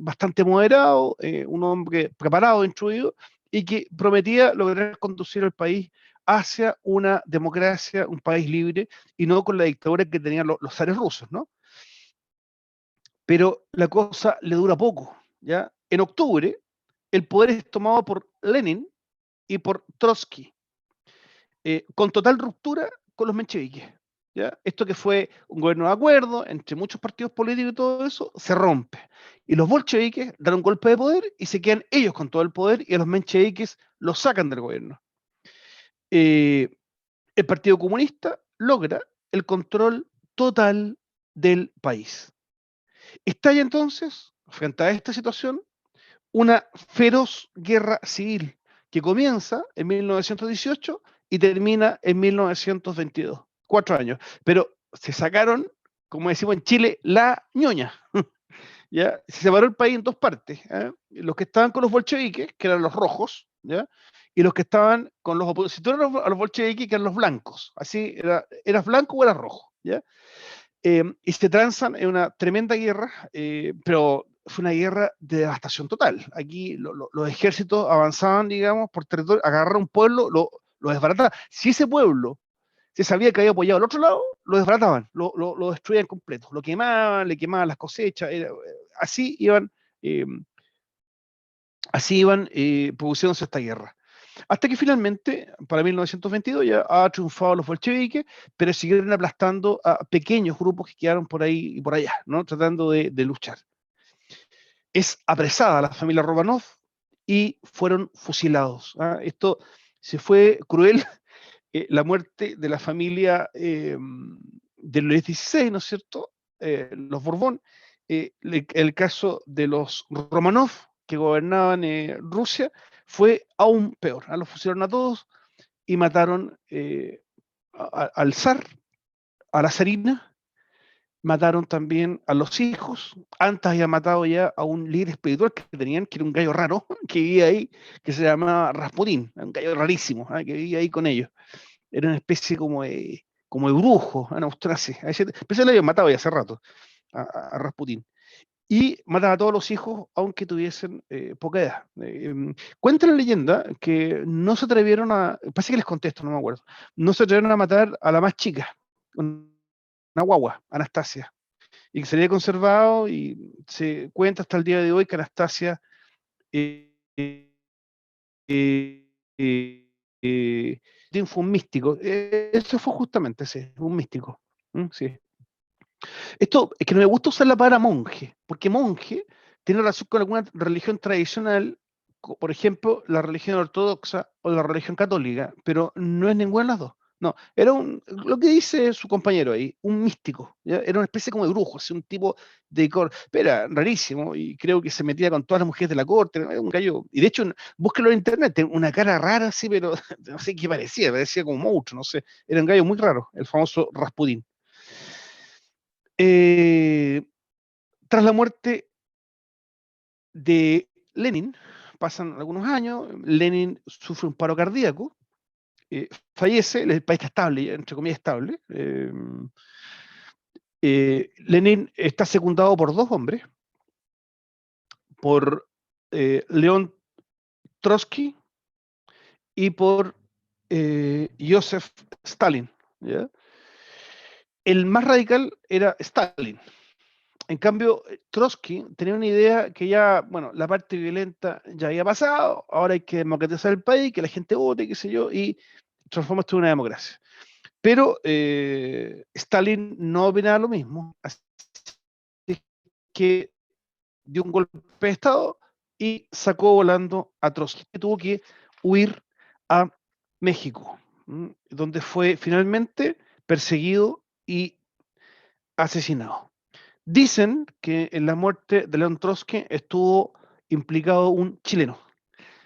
bastante moderado, un hombre preparado, instruido, y que prometía lograr conducir al país hacia una democracia, un país libre, y no con la dictadura que tenían los zares rusos, ¿no? Pero la cosa le dura poco, ¿ya? En octubre, el poder es tomado por Lenin y por Trotsky, con total ruptura con los mencheviques, ¿ya? Esto que fue un gobierno de acuerdo entre muchos partidos políticos y todo eso, se rompe. Y los bolcheviques dan un golpe de poder y se quedan ellos con todo el poder y a los mencheviques los sacan del gobierno. Eh, el Partido Comunista logra el control total del país. Estalla entonces, frente a esta situación, una feroz guerra civil que comienza en 1918 y termina en 1922. 4 años. Pero se sacaron, como decimos en Chile, la ñoña. ¿Ya? Se separó el país en dos partes. ¿Eh? Los que estaban con los bolcheviques, que eran los rojos, ¿ya? Y los que estaban con los opositores a los bolcheviques, que eran los blancos. Así, eras blanco o eras rojo. ¿Ya? Y se transan en una tremenda guerra, pero fue una guerra de devastación total. Aquí los ejércitos avanzaban, digamos, por territorio, agarraron un pueblo, lo desbarataban. Si ese pueblo se sabía que había apoyado al otro lado, lo desbarataban, lo destruían completo, lo quemaban, le quemaban las cosechas, eh, así iban produciéndose esta guerra. Hasta que finalmente, para 1922, ya ha triunfado los bolcheviques, pero siguieron aplastando a pequeños grupos que quedaron por ahí y por allá, ¿no? Tratando de luchar. Es apresada la familia Romanov y fueron fusilados. ¿Ah? Esto se fue cruel, la muerte de la familia de Luis XVI, ¿no es cierto? Los Borbón. El caso de los Romanov, que gobernaban Rusia, fue aún peor. Los fusilaron a todos y mataron al zar, a la zarina, mataron también a los hijos. Antes había matado ya a un líder espiritual que tenían, que era un gallo raro, que vivía ahí, que se llamaba Rasputín, un gallo rarísimo, que vivía ahí con ellos. Era una especie como de brujo en Austrasia. Pero se lo habían matado ya hace rato a Rasputín. Y matan a todos los hijos, aunque tuviesen poca edad. Cuenta la leyenda que no se atrevieron parece que les contesto, no me acuerdo, no se atrevieron a matar a la más chica, una guagua, Anastasia, y que se había conservado y se cuenta hasta el día de hoy que Anastasia eh, eh, fue un místico. Eso fue justamente, sí, un místico. Sí. Esto es que no me gusta usar la palabra monje, porque monje tiene relación con alguna religión tradicional, por ejemplo, la religión ortodoxa o la religión católica, pero no es ninguna de las dos. No, era lo que dice su compañero ahí, un místico, ¿ya? Era una especie como de brujo, así, un tipo de era rarísimo, y creo que se metía con todas las mujeres de la corte, era un gallo, y de hecho, búsquelo en internet, tenía una cara rara así, pero no sé qué parecía como un monstruo, no sé, era un gallo muy raro, el famoso Rasputín. Eh, Tras la muerte de Lenin, pasan algunos años, Lenin sufre un paro cardíaco, fallece, el país está estable, entre comillas estable. Lenin está secundado por dos hombres, por León Trotsky y por Joseph Stalin. ¿Ya? El más radical era Stalin. En cambio, Trotsky tenía una idea que ya, bueno, la parte violenta ya había pasado, ahora hay que democratizar el país, que la gente vote, qué sé yo, y transformar esto en una democracia. Pero Stalin no opinaba lo mismo, así que dio un golpe de Estado y sacó volando a Trotsky, que tuvo que huir a México, donde fue finalmente perseguido y asesinado. Dicen que en la muerte de León Trotsky estuvo implicado un chileno.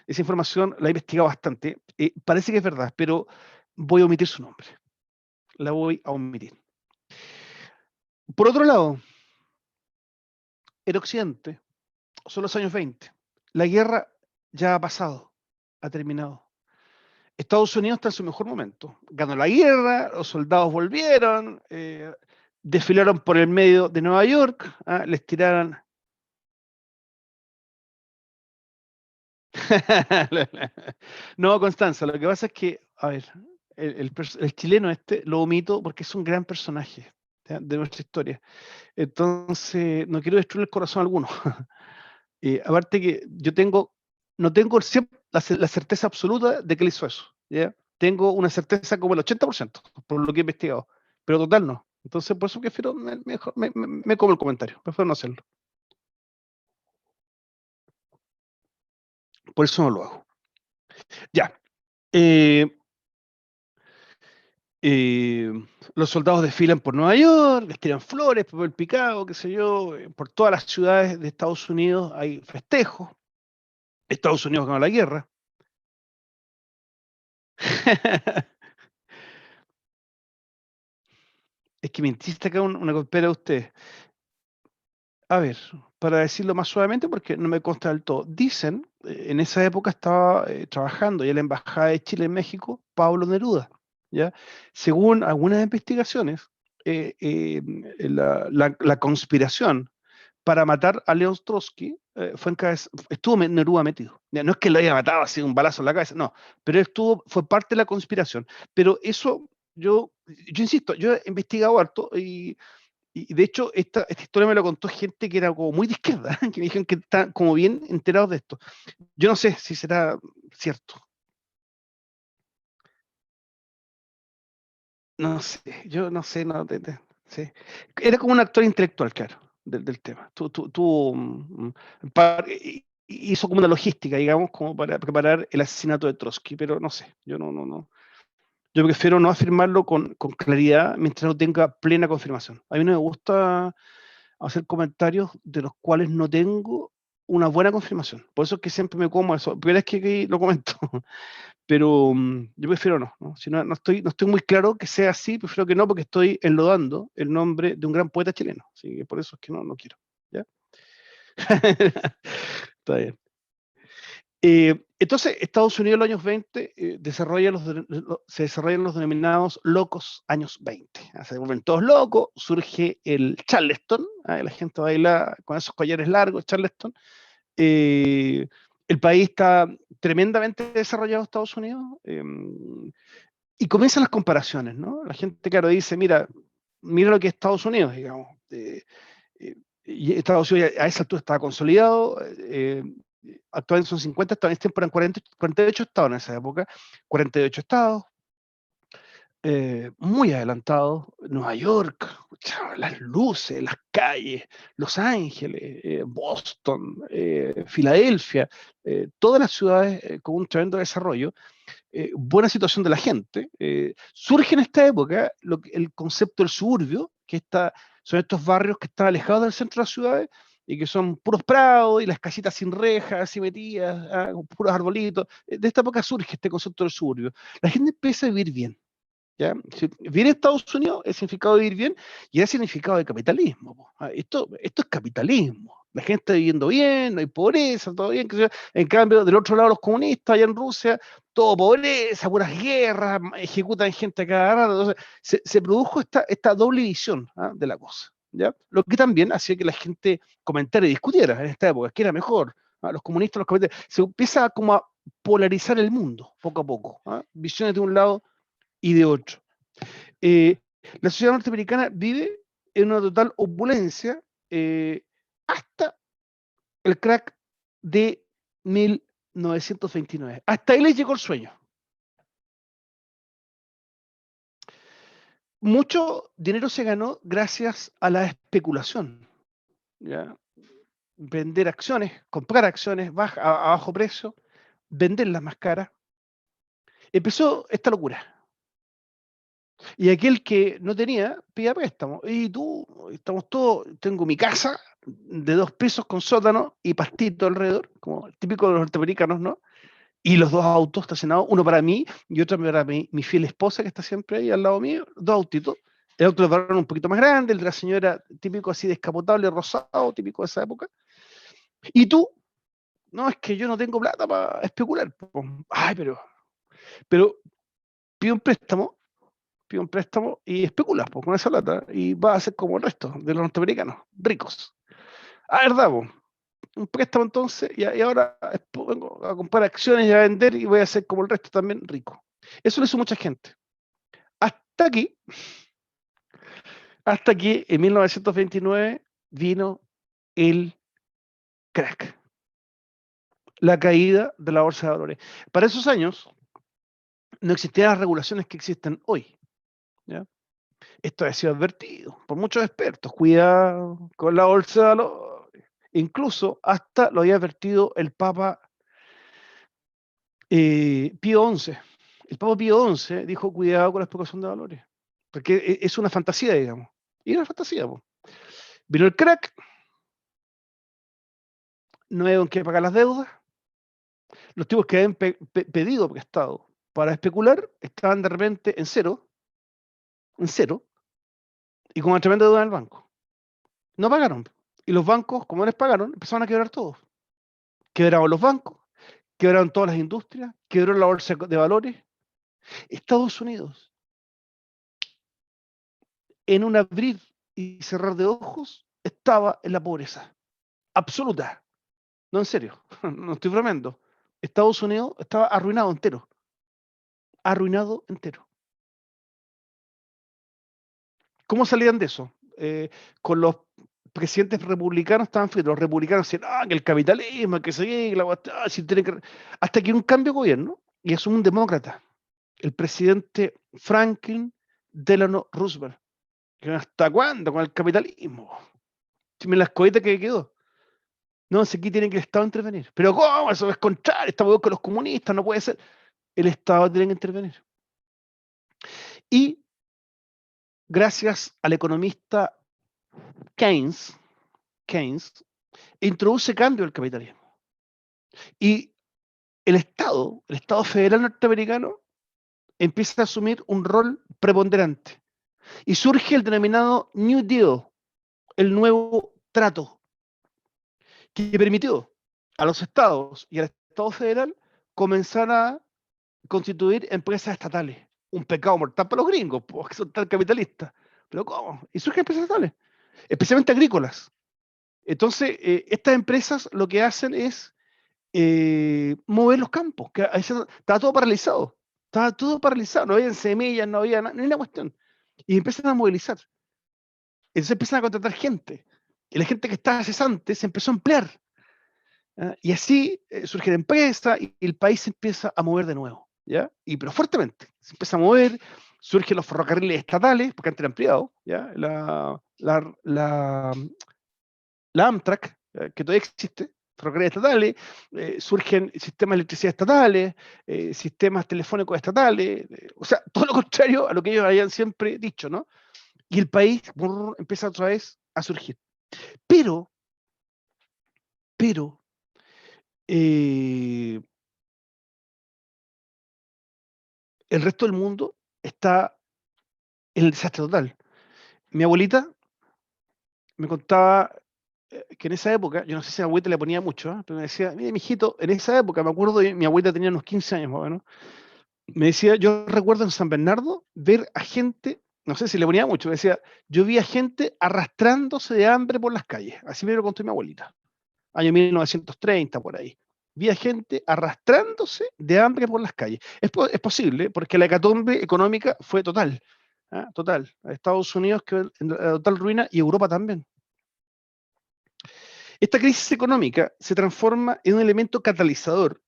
Esa información la he investigado bastante. Parece que es verdad, pero voy a omitir su nombre. La voy a omitir. Por otro lado, en Occidente, son los años 20. La guerra ya ha pasado, ha terminado. Estados Unidos está en su mejor momento. Ganó la guerra, los soldados volvieron, desfilaron por el medio de Nueva York, les tiraron. No, Constanza, lo que pasa es que, a ver, el chileno este lo omito porque es un gran personaje, ¿ya?, de nuestra historia. Entonces, no quiero destruir el corazón a alguno. Aparte que no tengo la certeza absoluta de que él hizo eso, ¿ya? Tengo una certeza como el 80%, por lo que he investigado, pero total no. Entonces, por eso prefiero, mejor me como el comentario, prefiero no hacerlo. Por eso no lo hago. Ya. Eh, eh, los soldados desfilan por Nueva York, les tiran flores, papel picado, qué sé yo, por todas las ciudades de Estados Unidos hay festejos. Estados Unidos ganó la guerra. Es que me insiste acá una golpera de usted. A ver, para decirlo más suavemente, porque no me consta del todo. Dicen, en esa época estaba trabajando ya en la Embajada de Chile en México, Pablo Neruda, ¿ya? Según algunas investigaciones, la conspiración para matar a León Trotsky estuvo Neruda metido. Ya, no es que lo haya matado así un balazo en la cabeza, no, pero él fue parte de la conspiración. Pero eso, yo insisto, yo he investigado harto y de hecho esta historia me la contó gente que era como muy de izquierda, que me dijeron que están como bien enterados de esto. Yo no sé si será cierto. No sé, yo no sé, no, sí. Era como un actor intelectual, claro, del tema. Hizo como una logística, digamos, como para preparar el asesinato de Trotsky, pero no sé, yo no. Yo prefiero no afirmarlo con claridad mientras no tenga plena confirmación. A mí no me gusta hacer comentarios de los cuales no tengo una buena confirmación. Por eso es que siempre me como eso. Pero es que aquí lo comento. Pero yo prefiero no. Si no estoy muy claro que sea así, prefiero que no, porque estoy enlodando el nombre de un gran poeta chileno. Así que por eso es que no quiero. ¿Ya? Está bien. Entonces, Estados Unidos en los años 20 se desarrollan los denominados locos años 20. Se vuelven todos locos, surge el Charleston, la gente baila con esos collares largos, Charleston. Eh, el país está tremendamente desarrollado, Estados Unidos, y comienzan las comparaciones, ¿no? La gente, claro, dice, mira lo que es Estados Unidos, digamos. Y Estados Unidos a esa altura estaba consolidado, actualmente son 50 estados, en ese tiempo eran 48 estados en esa época, 48 estados, muy adelantados, Nueva York, las luces, las calles, Los Ángeles, Boston, Filadelfia, todas las ciudades con un tremendo desarrollo, buena situación de la gente. Surge en esta época el concepto del suburbio, son estos barrios que están alejados del centro de las ciudades y que son puros prados y las casitas sin rejas, así metidas, con puros arbolitos. De esta época surge este concepto del suburbio. La gente empieza a vivir bien. ¿Ya? Vivir en Estados Unidos es significado de vivir bien y es significado de capitalismo. Esto es capitalismo. La gente está viviendo bien, no hay pobreza, todo bien. En cambio, del otro lado, los comunistas allá en Rusia, todo pobreza, puras guerras, ejecutan gente a cada rato. Entonces, se produjo esta doble visión de la cosa. ¿Ya? Lo que también hacía que la gente comentara y discutiera en esta época, que era mejor. Los comunistas, los capitalistas. Se empieza como a polarizar el mundo, poco a poco. Visiones de un lado y de otro. La sociedad norteamericana vive en una total opulencia hasta el crack de 1929. Hasta ahí les llegó el sueño. Mucho dinero se ganó gracias a la especulación. ¿Ya? Vender acciones, comprar acciones a bajo precio, venderlas más caras. Empezó esta locura. Y aquel que no tenía, pida préstamo. Y tú, estamos todos, tengo mi casa de 2 pisos con sótano y pastito alrededor, como el típico de los norteamericanos, ¿no? Y los 2 autos estacionados, uno para mí y otro para mi fiel esposa que está siempre ahí al lado mío, 2 autitos. El auto de varón un poquito más grande, el de la señora típico así descapotable, rosado, típico de esa época. Y tú, no, es que yo no tengo plata para especular. Ay, pero pido un préstamo y especulas con esa plata y vas a ser como el resto de los norteamericanos, ricos. Verdad, un préstamo entonces y ahora vengo a comprar acciones y a vender y voy a ser como el resto también rico. Eso lo hizo mucha gente. Hasta aquí, hasta que en 1929 vino el crack, la caída de la bolsa de valores. Para esos años no existían las regulaciones que existen hoy. ¿Ya? Esto ha sido advertido por muchos expertos. Cuidado con la bolsa de valores. Incluso hasta lo había advertido el Papa Pío XI. El Papa Pío XI dijo cuidado con la especulación de valores. Porque es una fantasía, digamos. Y era una fantasía. Vino el crack, no hay con qué pagar las deudas. Los tipos que habían pedido prestado para especular estaban de repente en cero, y con una tremenda deuda en el banco. No pagaron. Y los bancos, como no les pagaron, empezaron a quebrar todos. Quebraron los bancos, quebraron todas las industrias, quebró la bolsa de valores. Estados Unidos, en un abrir y cerrar de ojos, estaba en la pobreza absoluta. No, en serio, no estoy bromeando. Estados Unidos estaba arruinado entero. Arruinado entero. ¿Cómo salían de eso? Con los presidentes republicanos estaban fritos. Los republicanos decían, que el capitalismo, que se si tiene que... Hasta que un cambio de gobierno y asume un demócrata, el presidente Franklin Delano Roosevelt. ¿Hasta cuándo con el capitalismo? Si me las cohetas que quedó. No, si aquí tiene que el Estado intervenir. Pero ¿cómo? Eso es contrario, estamos con los comunistas, no puede ser. El Estado tiene que intervenir. Y gracias al economista Keynes, introduce cambio al capitalismo. Y el Estado federal norteamericano, empieza a asumir un rol preponderante. Y surge el denominado New Deal, el nuevo trato, que permitió a los estados y al Estado federal comenzar a constituir empresas estatales. Un pecado mortal para los gringos, porque son tan capitalistas. ¿Pero cómo? Y surgen empresas estatales, especialmente agrícolas. Entonces, estas empresas lo que hacen es mover los campos, que estaba todo paralizado. Estaba todo paralizado, no había semillas, no había nada, ni una cuestión. Y empiezan a movilizar. Entonces empiezan a contratar gente. Y la gente que estaba cesante se empezó a emplear. Y así surgen empresas y el país se empieza a mover de nuevo, ¿ya? Pero fuertemente. Se empieza a mover, surgen los ferrocarriles estatales, porque antes eran privados, ¿ya? La Amtrak, que todavía existe, ferrocarriles estatales, surgen sistemas de electricidad estatales, sistemas telefónicos estatales, o sea, todo lo contrario a lo que ellos habían siempre dicho, ¿no? Y el país empieza otra vez a surgir. Pero, pero, eh, el resto del mundo está en el desastre total. Mi abuelita me contaba que en esa época, yo no sé si a mi abuelita le ponía mucho, pero me decía, mire, mijito, en esa época, me acuerdo, mi abuelita tenía unos 15 años más o menos, me decía, yo recuerdo en San Bernardo ver a gente, no sé si le ponía mucho, me decía, yo vi a gente arrastrándose de hambre por las calles, así me lo contó mi abuelita, año 1930 por ahí. Vi a gente arrastrándose de hambre por las calles. Es posible, porque la hecatombe económica fue total. Total. Estados Unidos quedó en la total ruina y Europa también. Esta crisis económica se transforma en un elemento catalizador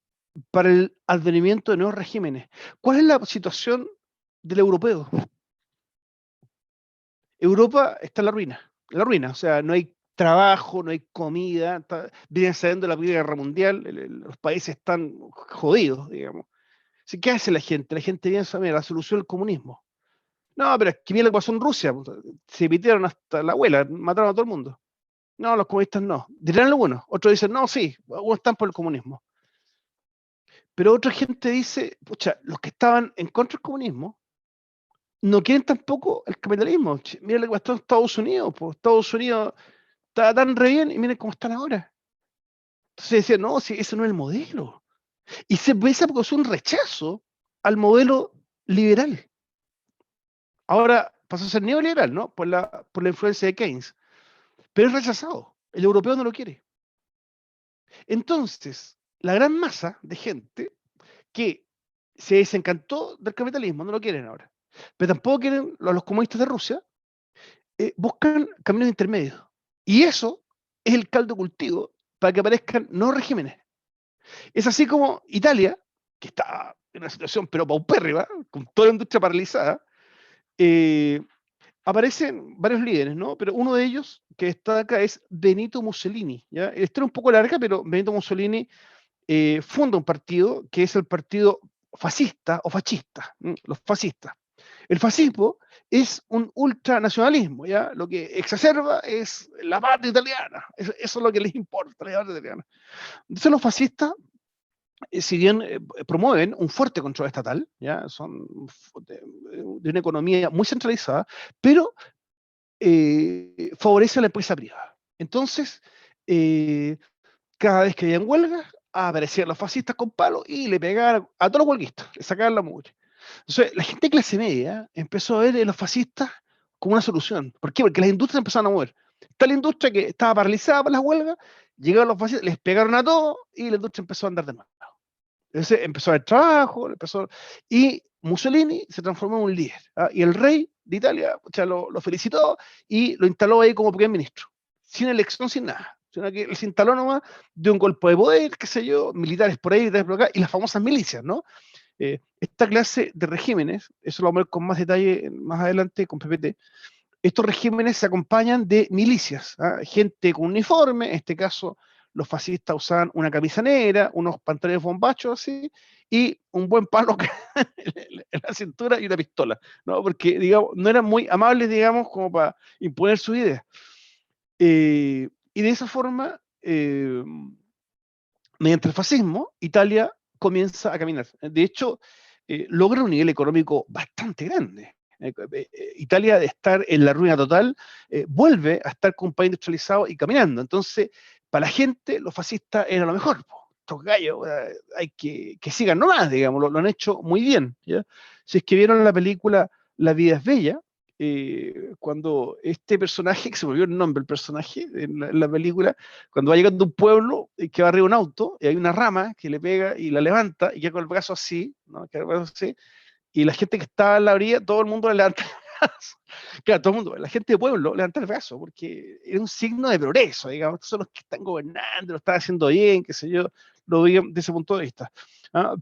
para el advenimiento de nuevos regímenes. ¿Cuál es la situación del europeo? Europa está en la ruina, o sea, no hay trabajo, no hay comida, vienen saliendo de la Primera Guerra Mundial, los países están jodidos, digamos. Así, ¿qué hace la gente? La gente piensa, mira, la solución es el comunismo. No, pero es que mira lo que pasó en Rusia, se pitieron hasta la abuela, mataron a todo el mundo. No, los comunistas no. Dirán algunos, otros dicen, no, sí, algunos están por el comunismo. Pero otra gente dice, pucha, los que estaban en contra del comunismo no quieren tampoco el capitalismo. Mira lo que pasó en Estados Unidos, pues Estados Unidos está tan re bien y miren cómo están ahora. Entonces decían, no, si ese no es el modelo. Y se empieza porque es un rechazo al modelo liberal. Ahora pasó a ser neoliberal, ¿no? Por la influencia de Keynes. Pero es rechazado. El europeo no lo quiere. Entonces, la gran masa de gente que se desencantó del capitalismo, no lo quieren ahora. Pero tampoco quieren los comunistas de Rusia, buscan caminos intermedios. Y eso es el caldo de cultivo para que aparezcan nuevos regímenes. Es así como Italia, que está en una situación pero paupérrima, con toda la industria paralizada, eh, aparecen varios líderes, ¿no? Pero uno de ellos que está acá es Benito Mussolini, ¿ya? La historia es un poco larga, pero Benito Mussolini funda un partido que es el partido fascista o fascista, los fascistas. El fascismo es un ultranacionalismo, ¿ya? Lo que exacerba es la patria italiana, eso es lo que les importa, la patria italiana. Entonces los fascistas, si bien promueven un fuerte control estatal, ¿ya? Son de una economía muy centralizada, pero favorece a la empresa privada. Entonces, cada vez que habían huelgas, aparecían los fascistas con palos y le pegaban a todos los huelguistas, le sacaban la mugre. Entonces, la gente de clase media empezó a ver a los fascistas como una solución. ¿Por qué? Porque las industrias empezaron a mover. Está la industria que estaba paralizada por las huelgas, llegaron los fascistas, les pegaron a todos y la industria empezó a andar de nuevo. Entonces empezó a haber trabajo, y Mussolini se transformó en un líder. Y el rey de Italia lo felicitó y lo instaló ahí como primer ministro, sin elección, sin nada. Sino que él se instaló nomás de un golpe de poder, qué sé yo, militares por ahí, militares por acá, y las famosas milicias, ¿no? Esta clase de regímenes, eso lo vamos a ver con más detalle más adelante con PPT, estos regímenes se acompañan de milicias, gente con uniforme, en este caso los fascistas usaban una camisa negra, unos pantalones bombachos así, y un buen palo en la cintura y una pistola, ¿no? Porque, digamos, no eran muy amables, digamos, como para imponer sus ideas. Y de esa forma, mediante el fascismo, Italia comienza a caminar. De hecho, logra un nivel económico bastante grande. Italia, de estar en la ruina total, vuelve a estar con un país industrializado y caminando. Entonces, para la gente, los fascistas eran lo mejor. Estos gallos, hay que sigan nomás, digamos, lo han hecho muy bien. ¿Ya? Si es que vieron la película La vida es bella, cuando este personaje, que se me olvidó el nombre, el personaje en la película, cuando va llegando a un pueblo que va arriba de un auto, y hay una rama que le pega y la levanta, y queda con el brazo así, ¿no? Queda con el brazo así, y la gente que está en la orilla, todo el mundo le levanta Claro, todo el mundo, la gente de pueblo levantaba el brazo, porque era un signo de progreso, digamos, estos son los que están gobernando, lo están haciendo bien, qué sé yo, lo veían desde ese punto de vista.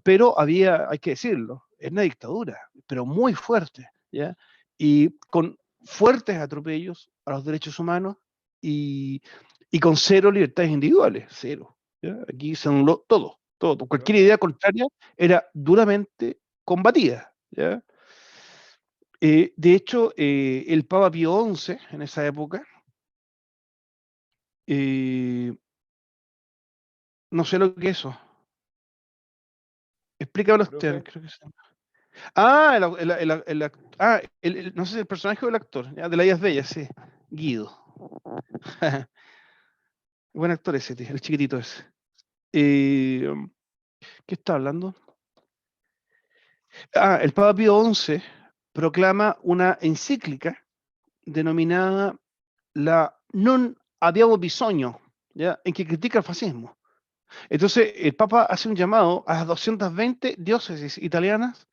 Pero había, hay que decirlo, es una dictadura, pero muy fuerte, ¿ya? Y con fuertes atropellos a los derechos humanos y, y con cero libertades individuales, cero. ¿Ya? Aquí son todo, todo. Cualquier idea contraria era duramente combatida, ¿ya? De hecho, el Papa Pío XI, en esa época, no sé lo que es eso. Explícamelo usted, creo que sí. Ah, no sé si el personaje o el actor, ya, de La Islas Bellas, sí. Guido. Buen actor ese, tío, el chiquitito ese. Eh, ¿Qué está hablando? El Papa Pío XI proclama una encíclica denominada la Non Abbiamo Bisogno, ¿ya? En que critica el fascismo. Entonces, el Papa hace un llamado a las 220 diócesis italianas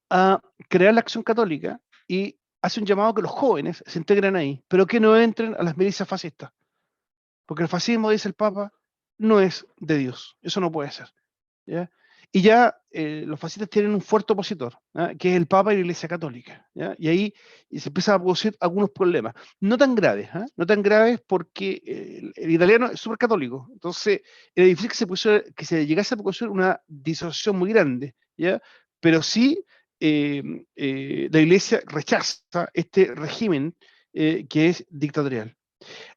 a crear la Acción Católica y hace un llamado a que los jóvenes se integren ahí, pero que no entren a las milicias fascistas. Porque el fascismo, dice el Papa, no es de Dios. Eso no puede ser. ¿Ya? Y ya los fascistas tienen un fuerte opositor, ¿ya? Que es el Papa y la Iglesia Católica. ¿Ya? Y ahí se empiezan a producir algunos problemas. No tan graves, ¿eh? No tan graves porque el italiano es súper católico. Entonces, era difícil que se llegase a producir una disociación muy grande. ¿Ya? Pero sí, la Iglesia rechaza este régimen que es dictatorial.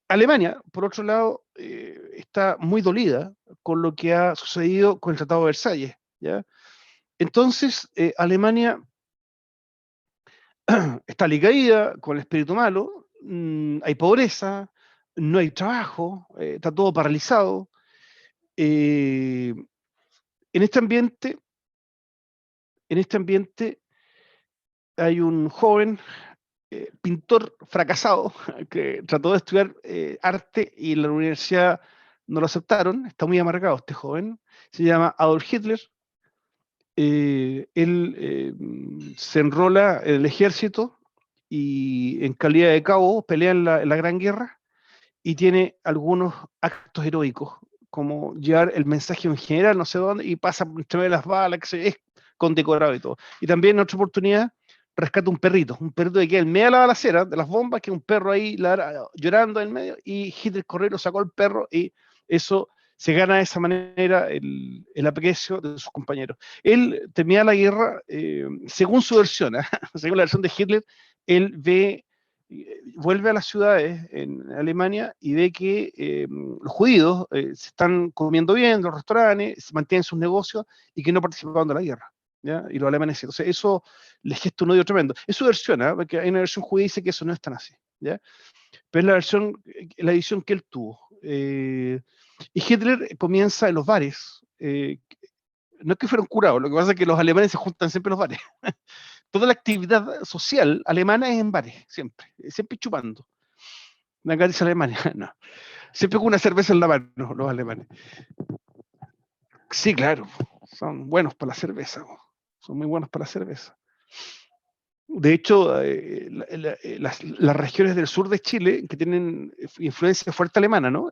Alemania, por otro lado, está muy dolida con lo que ha sucedido con el Tratado de Versalles, ¿ya? Entonces, Alemania está alicaída con el espíritu malo, hay pobreza, no hay trabajo, está todo paralizado. Eh, en este ambiente, en este ambiente hay un joven pintor fracasado que trató de estudiar arte y en la universidad no lo aceptaron, está muy amargado este joven, se llama Adolf Hitler. Él se enrola en el ejército y en calidad de cabo pelea en la Gran Guerra y tiene algunos actos heroicos, como llevar el mensaje en general, no sé dónde, y pasa entre medio de las balas, que es condecorado y todo. Y también en otra oportunidad rescata un perrito que queda en medio de la balacera, de las bombas, que es un perro ahí llorando en medio, y Hitler corrió, lo sacó el perro, y eso se gana de esa manera el aprecio de sus compañeros. Él temía la guerra, según su versión, según la versión de Hitler, él ve vuelve a las ciudades en Alemania y ve que los judíos se están comiendo bien, los restaurantes, mantienen sus negocios y que no participaban de la guerra. ¿Ya? Y los alemanes, entonces eso les gesta un odio tremendo. Es su versión, ¿eh? Porque hay una versión judía que dice que eso no es tan así. ¿Ya? Pero es la visión que él tuvo. Y Hitler comienza en los bares. No es que fueron curados, lo que pasa es que los alemanes se juntan siempre en los bares. Toda la actividad social alemana es en bares, siempre chupando. Acá dice Alemania, no. Siempre con una cerveza en la mano, los alemanes. Sí, claro, son buenos para la cerveza, son muy buenos para la cerveza. De hecho, las regiones del sur de Chile, que tienen influencia fuerte alemana, ¿no?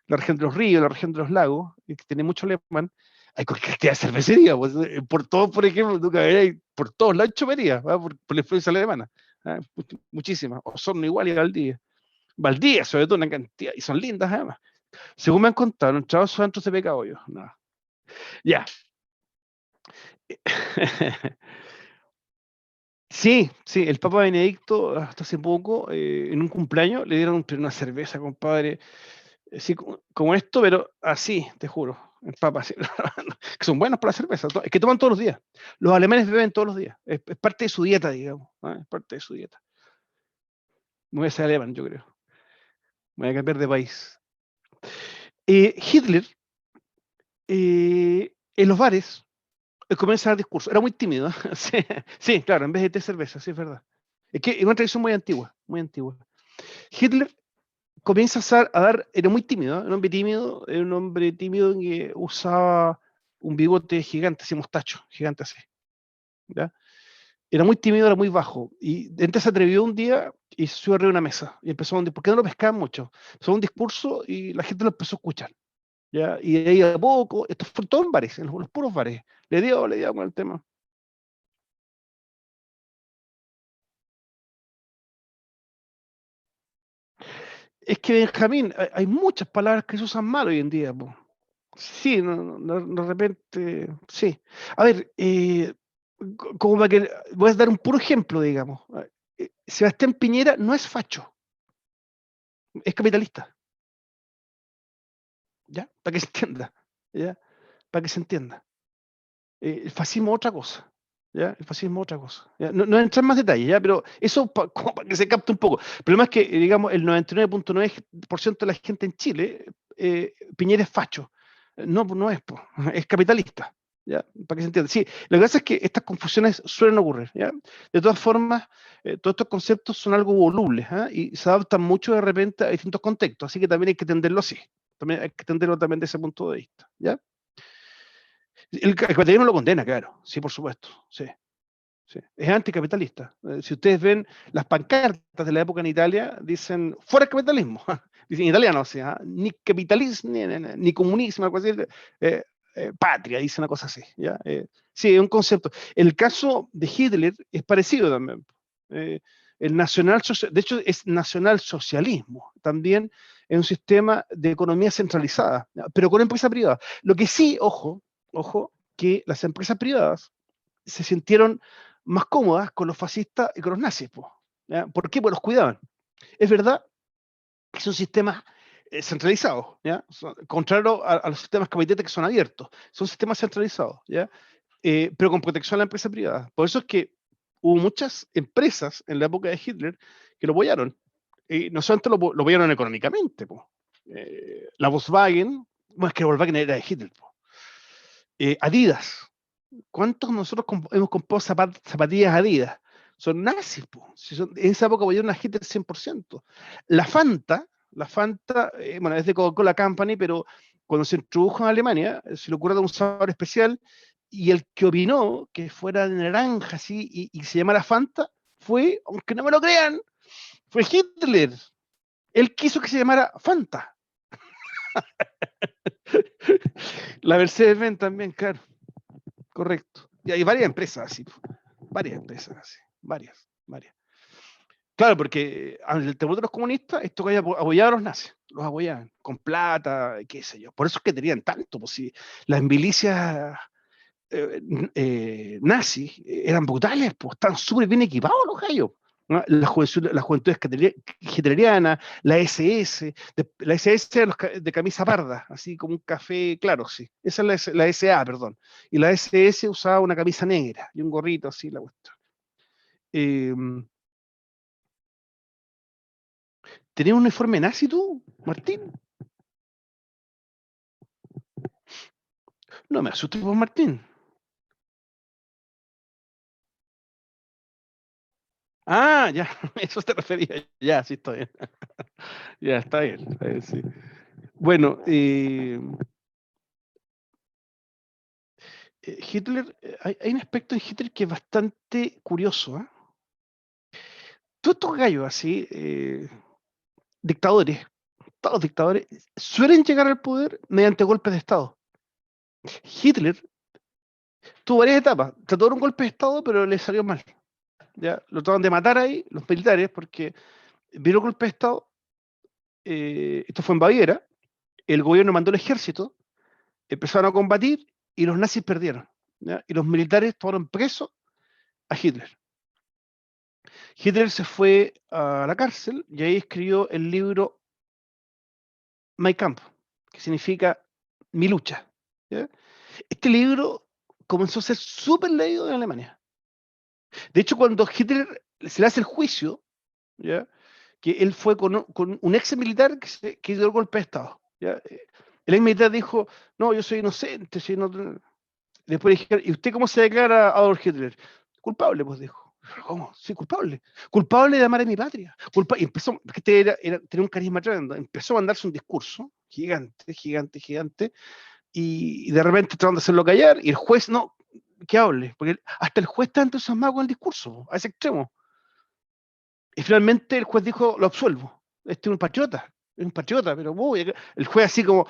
La región de los ríos, la región de los lagos, que tiene mucho alemán, hay cualquier cantidad de cervecería, pues, por todo, por ejemplo, por todos lados chopería, por la influencia alemana, muchísimas, Osorno igual y Valdía, sobre todo, una cantidad, y son lindas además. Según me han contado, no he entrado a sus antros de pecado yo, no. Ya. Sí, sí, el Papa Benedicto hasta hace poco, en un cumpleaños, le dieron una cerveza, compadre, así como esto, pero así, te juro, el Papa, sí, que son buenos para la cerveza, es que toman todos los días. Los alemanes beben todos los días, es parte de su dieta, digamos, ¿no? Es parte de su dieta. Me voy a ser alemán, yo creo. Me voy a cambiar de país. Hitler, en los bares, comienza a dar discurso. Era muy tímido. Sí, sí, claro, en vez de té cerveza, sí, es verdad. Es que es una tradición muy antigua, muy antigua. Hitler comienza a dar, era muy tímido, era un hombre tímido que usaba un bigote gigante, así mostacho, gigante así. ¿Ya? era muy tímido, era muy bajo. Y entonces se atrevió un día y se subió arriba de una mesa. Y empezó ¿por qué no lo pescaban mucho? Empezó un discurso y la gente lo empezó a escuchar. ¿Ya? Y de ahí a poco, esto fue todo en bares, en los puros bares. Le dio con el tema. Es que Benjamín, hay muchas palabras que se usan mal hoy en día, po. Sí, de repente, sí. A ver, como para que, voy a dar un puro ejemplo, digamos. Sebastián Piñera no es facho, es capitalista, ¿ya? Para que se entienda, ¿ya? Para que se entienda. El fascismo es otra cosa, ¿ya? El fascismo es otra cosa. ¿Ya? No entrar en más detalles, ¿ya? Pero eso como para que se capte un poco. El problema es que, digamos, el 99.9% de la gente en Chile, Piñera es facho. No, pues no es, pues, es capitalista, ¿ya? Para que se entienda. Sí, lo que pasa es que estas confusiones suelen ocurrir, ¿ya? De todas formas, todos estos conceptos son algo volubles, ¿ah? Y se adaptan mucho de repente a distintos contextos, así que también hay que entenderlo así. También hay que entenderlo también desde ese punto de vista, ¿ya? El capitalismo lo condena, claro, sí, por supuesto, sí, sí. Es anticapitalista. Si ustedes ven las pancartas de la época en Italia, dicen fuera el capitalismo, dicen en italiano, o sea, ni capitalismo, ni comunismo, algo así, patria, dice una cosa así, ¿ya? Sí, es un concepto. El caso de Hitler es parecido también. Eh, el de hecho, es nacionalsocialismo, también es un sistema de economía centralizada, ¿ya? Pero con empresa privada. Lo que sí, ojo, que las empresas privadas se sintieron más cómodas con los fascistas y con los nazis, po, ¿ya? ¿Por qué? Pues los cuidaban. Es verdad que son sistemas centralizados, ¿ya? Contrario a los sistemas capitalistas que son abiertos. Son sistemas centralizados, ¿ya? Pero con protección a la empresa privada. Por eso es que hubo muchas empresas en la época de Hitler que lo apoyaron. Y no solamente lo apoyaron económicamente, po. La Volkswagen, bueno, es que Volkswagen era de Hitler, po. Adidas, ¿cuántos nosotros hemos comprado zapatillas Adidas? Son nazis, po. Si en esa época apoyaron a Hitler 100%. La Fanta, bueno, es de Coca-Cola Company, pero cuando se introdujo en Alemania, se le ocurrió dar un sabor especial y el que opinó que fuera de naranja así y se llamara Fanta fue, aunque no me lo crean, fue Hitler. Él quiso que se llamara Fanta. La Mercedes-Benz también, claro, correcto. Y hay varias empresas así, varias empresas así, varias. Claro, porque al terremoto de los comunistas, esto que apoyaban a los nazis, los apoyaban con plata, qué sé yo. Por eso es que tenían tanto, pues si las milicias nazis eran brutales, pues estaban súper bien equipados los gallos, ¿no? La juventud hitleriana, la SS, la SS de camisa parda, así como un café claro, sí. Esa es la SA, perdón. Y la SS usaba una camisa negra y un gorrito así, la cuestión. Eh, ¿Tenías un uniforme nazi tú, Martín? No me asustes por Martín. Ah, ya, eso te refería. Ya, sí, está bien. Ya, está bien, sí. Bueno, Hitler, hay un aspecto en Hitler que es bastante curioso, ¿eh? Todos estos gallos así, dictadores, todos los dictadores, suelen llegar al poder mediante golpes de Estado. Hitler tuvo varias etapas, trató de dar un golpe de Estado, pero le salió mal. ¿Ya? Lo trataron de matar ahí, los militares, porque vino el golpe de Estado, esto fue en Baviera, el gobierno mandó el ejército, empezaron a combatir y los nazis perdieron, ¿ya? Y los militares tomaron preso a Hitler. Hitler se fue a la cárcel y ahí escribió el libro Mein Kampf, que significa Mi lucha, ¿ya? Este libro comenzó a ser súper leído en Alemania. De hecho, cuando Hitler se le hace el juicio, ¿ya? Que él fue con un ex militar que dio el golpe de Estado, ¿ya? El ex militar dijo, no, yo soy inocente. Después dijeron, ¿y usted cómo se declara Adolf Hitler? Culpable, pues dijo. ¿Cómo? Sí, culpable. Culpable de amar a mi patria. Y empezó, porque tenía un carisma tremendo. Empezó a mandarse un discurso gigante, y de repente tratando de hacerlo callar, y el juez, no, que hable, porque hasta el juez está entusiasmado con el discurso, a ese extremo. Y finalmente el juez dijo, lo absuelvo. Este es un patriota, pero el juez así como,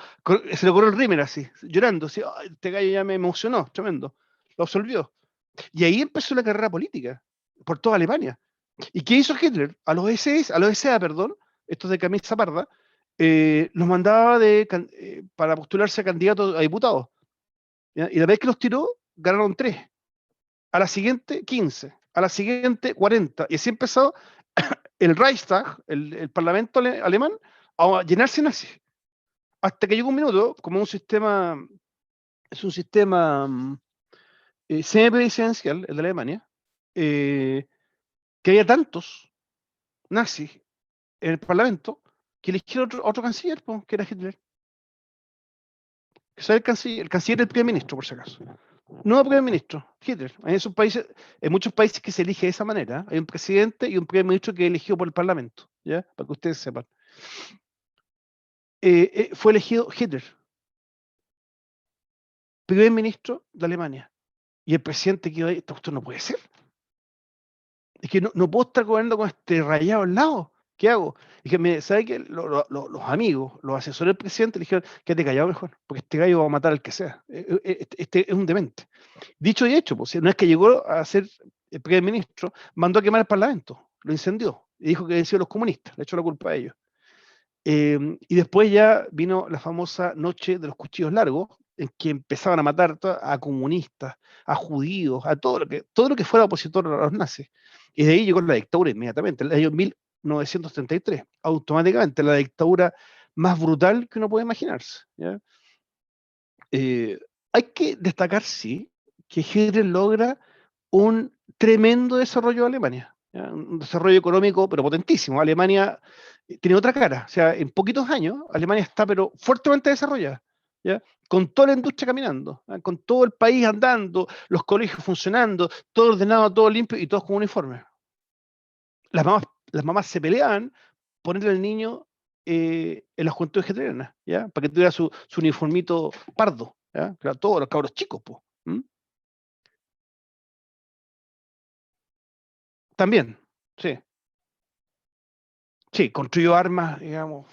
se le corrió el rímel así, llorando, así, "Ay, este gallo ya me emocionó, tremendo". Lo absolvió. Y ahí empezó la carrera política, por toda Alemania. ¿Y qué hizo Hitler? A los SA, perdón, estos de camisa parda, los mandaba para postularse a candidatos a diputados. ¿Ya? Y la vez que los tiró, ganaron 3. A la siguiente, 15. A la siguiente, 40. Y así empezó el Reichstag, el Parlamento alemán, a llenarse nazi. Hasta que llegó un minuto, como es un sistema semipresidencial, el de Alemania, eh, que había tantos nazis en el Parlamento que eligieron otro canciller, po, que era Hitler. Que el canciller es el primer ministro, por si acaso. No el primer ministro, Hitler. En muchos países que se elige de esa manera, hay un presidente y un primer ministro que es elegido por el Parlamento, ¿ya? Para que ustedes sepan. Fue elegido Hitler, primer ministro de Alemania. Y el presidente quedó ahí, esto no puede ser. Es que no puedo estar gobernando con este rayado al lado. ¿Qué hago? Y que ¿sabe qué? Los amigos, los asesores del presidente le dijeron, quédate callado mejor, porque este gallo va a matar al que sea. Este es un demente. Dicho y hecho, pues, no es que llegó a ser el primer ministro, mandó a quemar el Parlamento, lo incendió, y dijo que habían sido los comunistas, le echó la culpa a ellos. Y después ya vino la famosa noche de los cuchillos largos, en que empezaban a matar a comunistas, a judíos, a todo lo que fuera opositor a los nazis. Y de ahí llegó la dictadura inmediatamente, el año 1933, automáticamente la dictadura más brutal que uno puede imaginarse. ¿Ya? Hay que destacar, sí, que Hitler logra un tremendo desarrollo de Alemania, ¿ya? Un desarrollo económico, pero potentísimo. Alemania tiene otra cara, o sea, en poquitos años Alemania está, pero fuertemente desarrollada, ¿ya? Con toda la industria caminando, ¿ya? Con todo el país andando, los colegios funcionando, todo ordenado, todo limpio y todos con uniforme. Las mamás, las mamás se peleaban ponerle al niño en la juventud vegetariana, ¿ya? Para que tuviera su uniformito pardo, ¿ya? Claro, todos los cabros chicos, pues. También, sí, sí, construyó armas, digamos.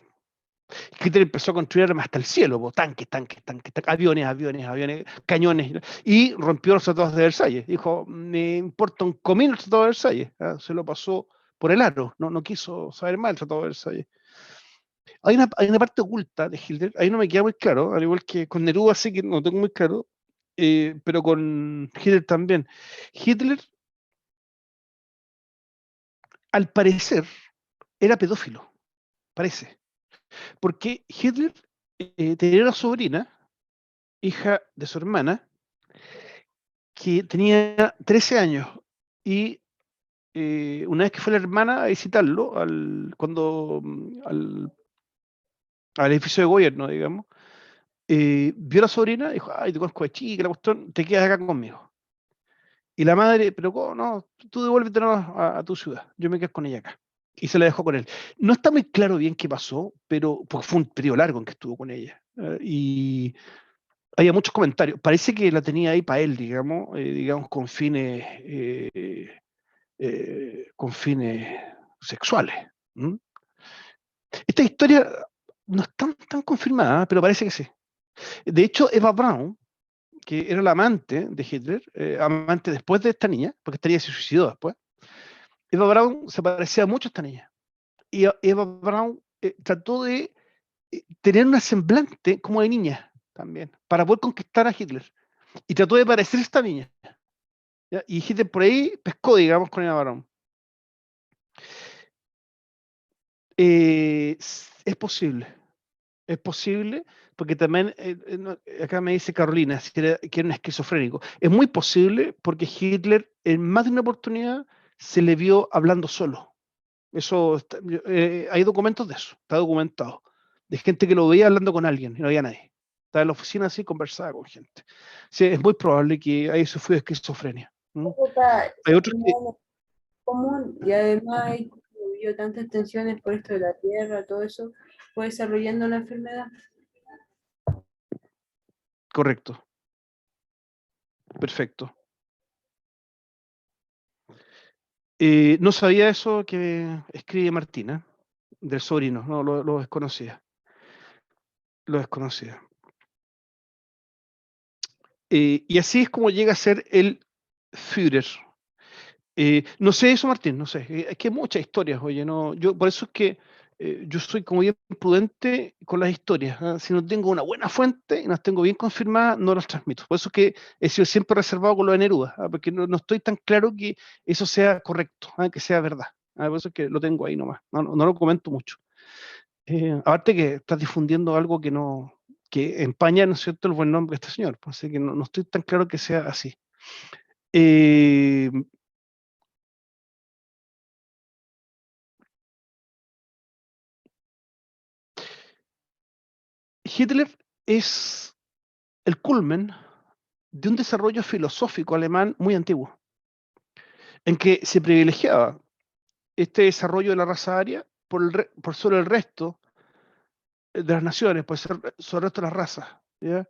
Hitler empezó a construir armas hasta el cielo, po, tanques, aviones, cañones, y rompió los tratados de Versalles. Dijo, me importa un comino el tratado de Versalles. ¿Ya? Se lo pasó por el aro, no quiso saber más el tratado de Versalles. Hay una parte oculta de Hitler, ahí no me queda muy claro, al igual que con Neruda, sí que no tengo muy claro, pero con Hitler también. Hitler, al parecer, era pedófilo, parece, porque Hitler tenía una sobrina, hija de su hermana, que tenía 13 años, y una vez que fue la hermana a visitarlo, al edificio de gobierno, digamos, vio a la sobrina y dijo, ay, te conozco de chica, la cuestión, te quedas acá conmigo. Y la madre, pero ¿cómo? No, tú devuélvete a tu ciudad, yo me quedo con ella acá. Y se la dejó con él. No está muy claro bien qué pasó, pero porque fue un periodo largo en que estuvo con ella. Y había muchos comentarios. Parece que la tenía ahí para él, digamos, con fines sexuales. ¿Mm? Esta historia no está tan confirmada, pero parece que sí. De hecho, Eva Braun, que era la amante de Hitler, amante después de esta niña, porque esta niña se suicidó después, Eva Braun se parecía mucho a esta niña. Y Eva Braun trató de tener una semblante como de niña también, para poder conquistar a Hitler. Y trató de parecer esta niña. ¿Ya? Y Hitler por ahí pescó, digamos, con Eva Braun. Es posible. Es posible, porque también, acá me dice Carolina, que era un esquizofrénico. Es muy posible porque Hitler en más de una oportunidad se le vio hablando solo. Hay documentos de eso, está documentado. De gente que lo veía hablando con alguien y no había nadie. Estaba en la oficina así, conversaba con gente. Sí, es muy probable que ahí sufrió de esquizofrenia. ¿Mm? Eso está Hay otros que, común y además hay hubo tantas tensiones por esto de la tierra, todo eso, fue desarrollando la enfermedad. correcto, perfecto. No sabía eso que escribe Martina, del sobrino, no, lo desconocía. Lo desconocía. Y así es como llega a ser el Führer. No sé eso, Martín, no sé. Es que hay muchas historias, oye, no, yo por eso es que yo soy como bien prudente con las historias. ¿Ah? Si no tengo una buena fuente y no las tengo bien confirmadas, no las transmito. Por eso es que he sido siempre reservado con lo de Neruda, ¿ah? Porque no estoy tan claro que eso sea correcto, ¿ah? Que sea verdad. ¿Ah? Por eso es que lo tengo ahí nomás. No lo comento mucho. Aparte que estás difundiendo algo que no, que empaña, ¿no es cierto?, el buen nombre de este señor. Pues, así que no estoy tan claro que sea así. Eh, Hitler es el culmen de un desarrollo filosófico alemán muy antiguo, en que se privilegiaba este desarrollo de la raza aria por sobre el resto de las naciones, sobre el resto de las razas, ¿ya?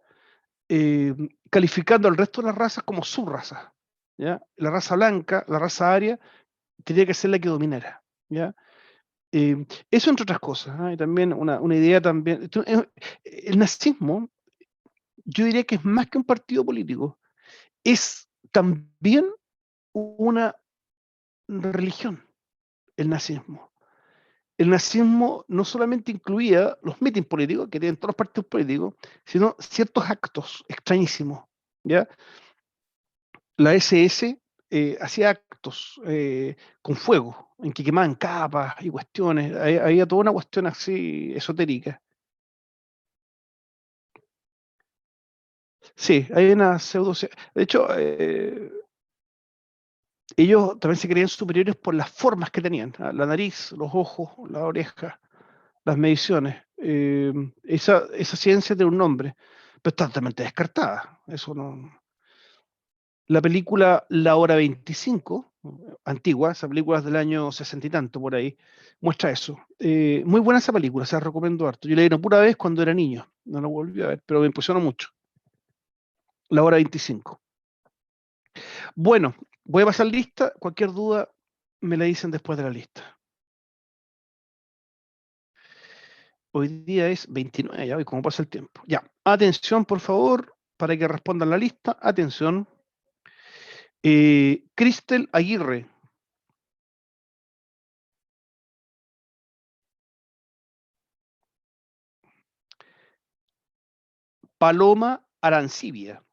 Eh, Calificando al resto de las razas como subraza, ¿ya? La raza blanca, la raza aria, tenía que ser la que dominara, ¿ya? Eso entre otras cosas, ¿ah? Y también una idea también, el nazismo, yo diría que es más que un partido político, es también una religión, el nazismo. El nazismo no solamente incluía los mítines políticos que tienen todos los partidos políticos, sino ciertos actos extrañísimos, ¿ya? La SS hacía actos con fuego, en que quemaban capas y cuestiones, había toda una cuestión así esotérica. Sí, hay una pseudo... De hecho, ellos también se creían superiores por las formas que tenían, ¿ah? La nariz, los ojos, la oreja, las mediciones. Esa ciencia tiene un nombre, pero está totalmente descartada. Eso no. La película La Hora 25, antigua, esa película es del año 60 y tanto por ahí, muestra eso. Muy buena esa película, se la recomiendo harto. Yo la vi una pura vez cuando era niño, no la volví a ver, pero me impresionó mucho. La Hora 25. Bueno, voy a pasar lista. Cualquier duda me la dicen después de la lista. Hoy día es 29, ya, y cómo pasa el tiempo. Ya, atención, por favor, para que respondan la lista. Atención. Cristel Aguirre. Paloma Arancibia.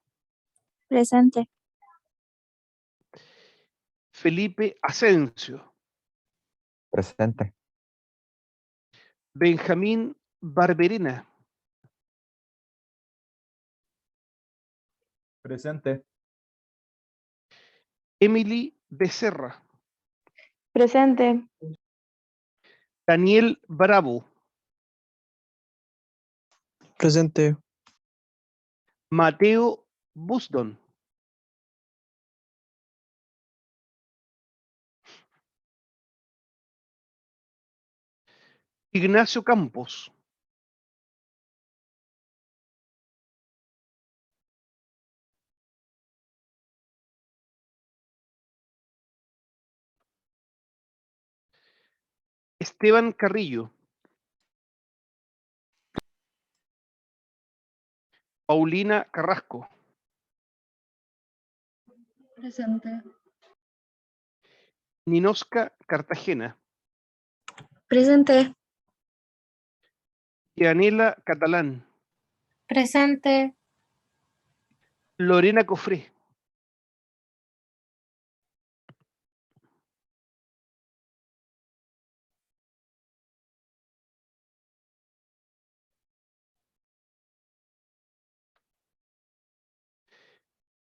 Presente. Felipe Asensio. Presente. Benjamín Barberena. Presente. Emily Becerra. Presente. Daniel Bravo. Presente. Mateo Busdon. Ignacio Campos. Esteban Carrillo. Paulina Carrasco. Presente. Ninosca Cartagena. Presente. Yanela Catalán. Presente. Lorena Cofré.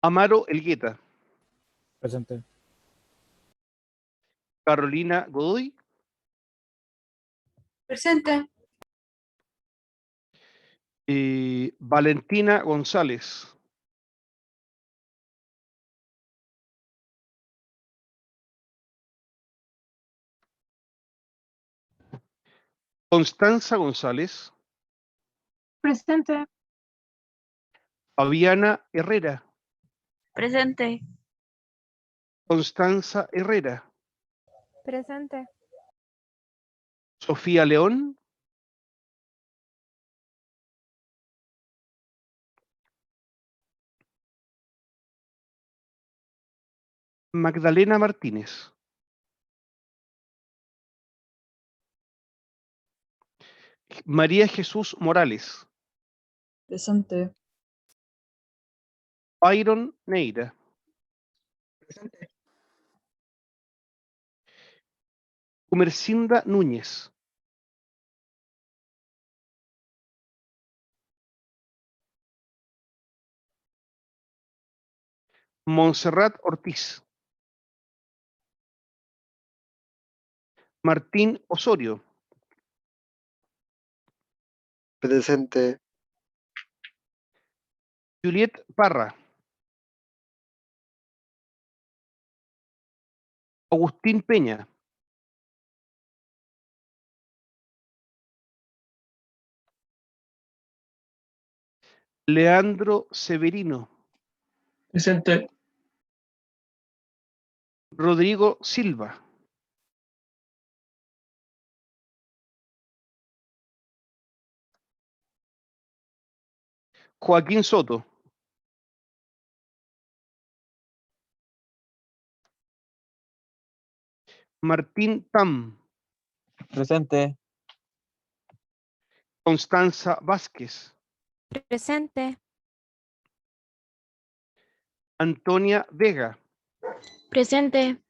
Amaro Elgueta. Presente. Carolina Godoy. Presente. Valentina González. Constanza González. Presente. Fabiana Herrera. Presente. Constanza Herrera. Presente. Sofía León. Magdalena Martínez. María Jesús Morales. Presente. Byron Neira. Presente. Comercinda Núñez. Montserrat Ortiz. Martín Osorio. Presente. Juliet Parra. Agustín Peña. Leandro Severino. Presente. Rodrigo Silva. Joaquín Soto. Martín Tam. Presente. Constanza Vázquez. Presente. Antonia Vega. Presente.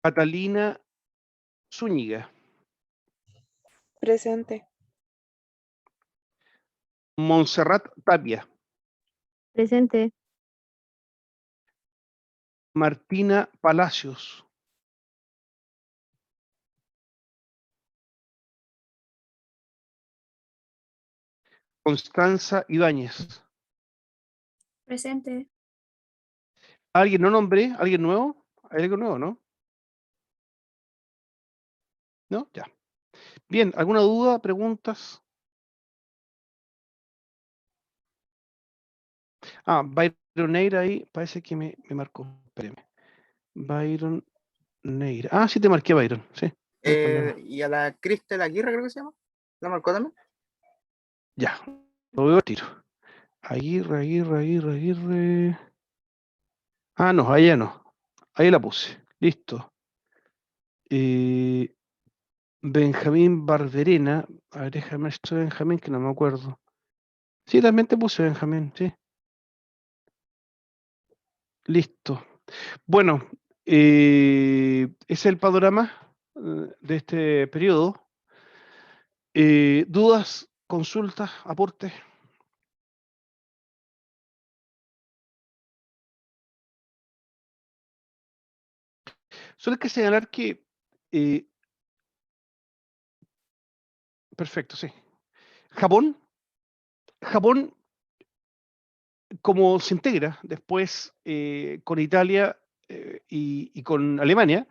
Catalina Zúñiga. Presente. Montserrat Tapia. Presente. Martina Palacios. Constanza Ibáñez. Presente. ¿Alguien no nombré? ¿Alguien nuevo? ¿Hay algo nuevo, no? ¿No? Ya. Bien, ¿alguna duda, preguntas? Byron Neira ahí, parece que me marcó. Espéreme. Byron Neira. Ah, sí te marqué Byron, sí. No hay problema. Y a la Cristel Aguirre, creo que se llama. ¿La marcó también? Ya, lo veo al tiro. Aguirre. Ah, no, ahí ya no. Ahí la puse. Listo. Benjamín Barberena. A ver, déjame esto de Benjamín, que no me acuerdo. Sí, también te puse Benjamín, sí. Listo. Bueno, ese es el panorama de este periodo. ¿Dudas, consultas, aportes? Solo hay que señalar que... perfecto, sí. Japón, como se integra después con Italia y con Alemania,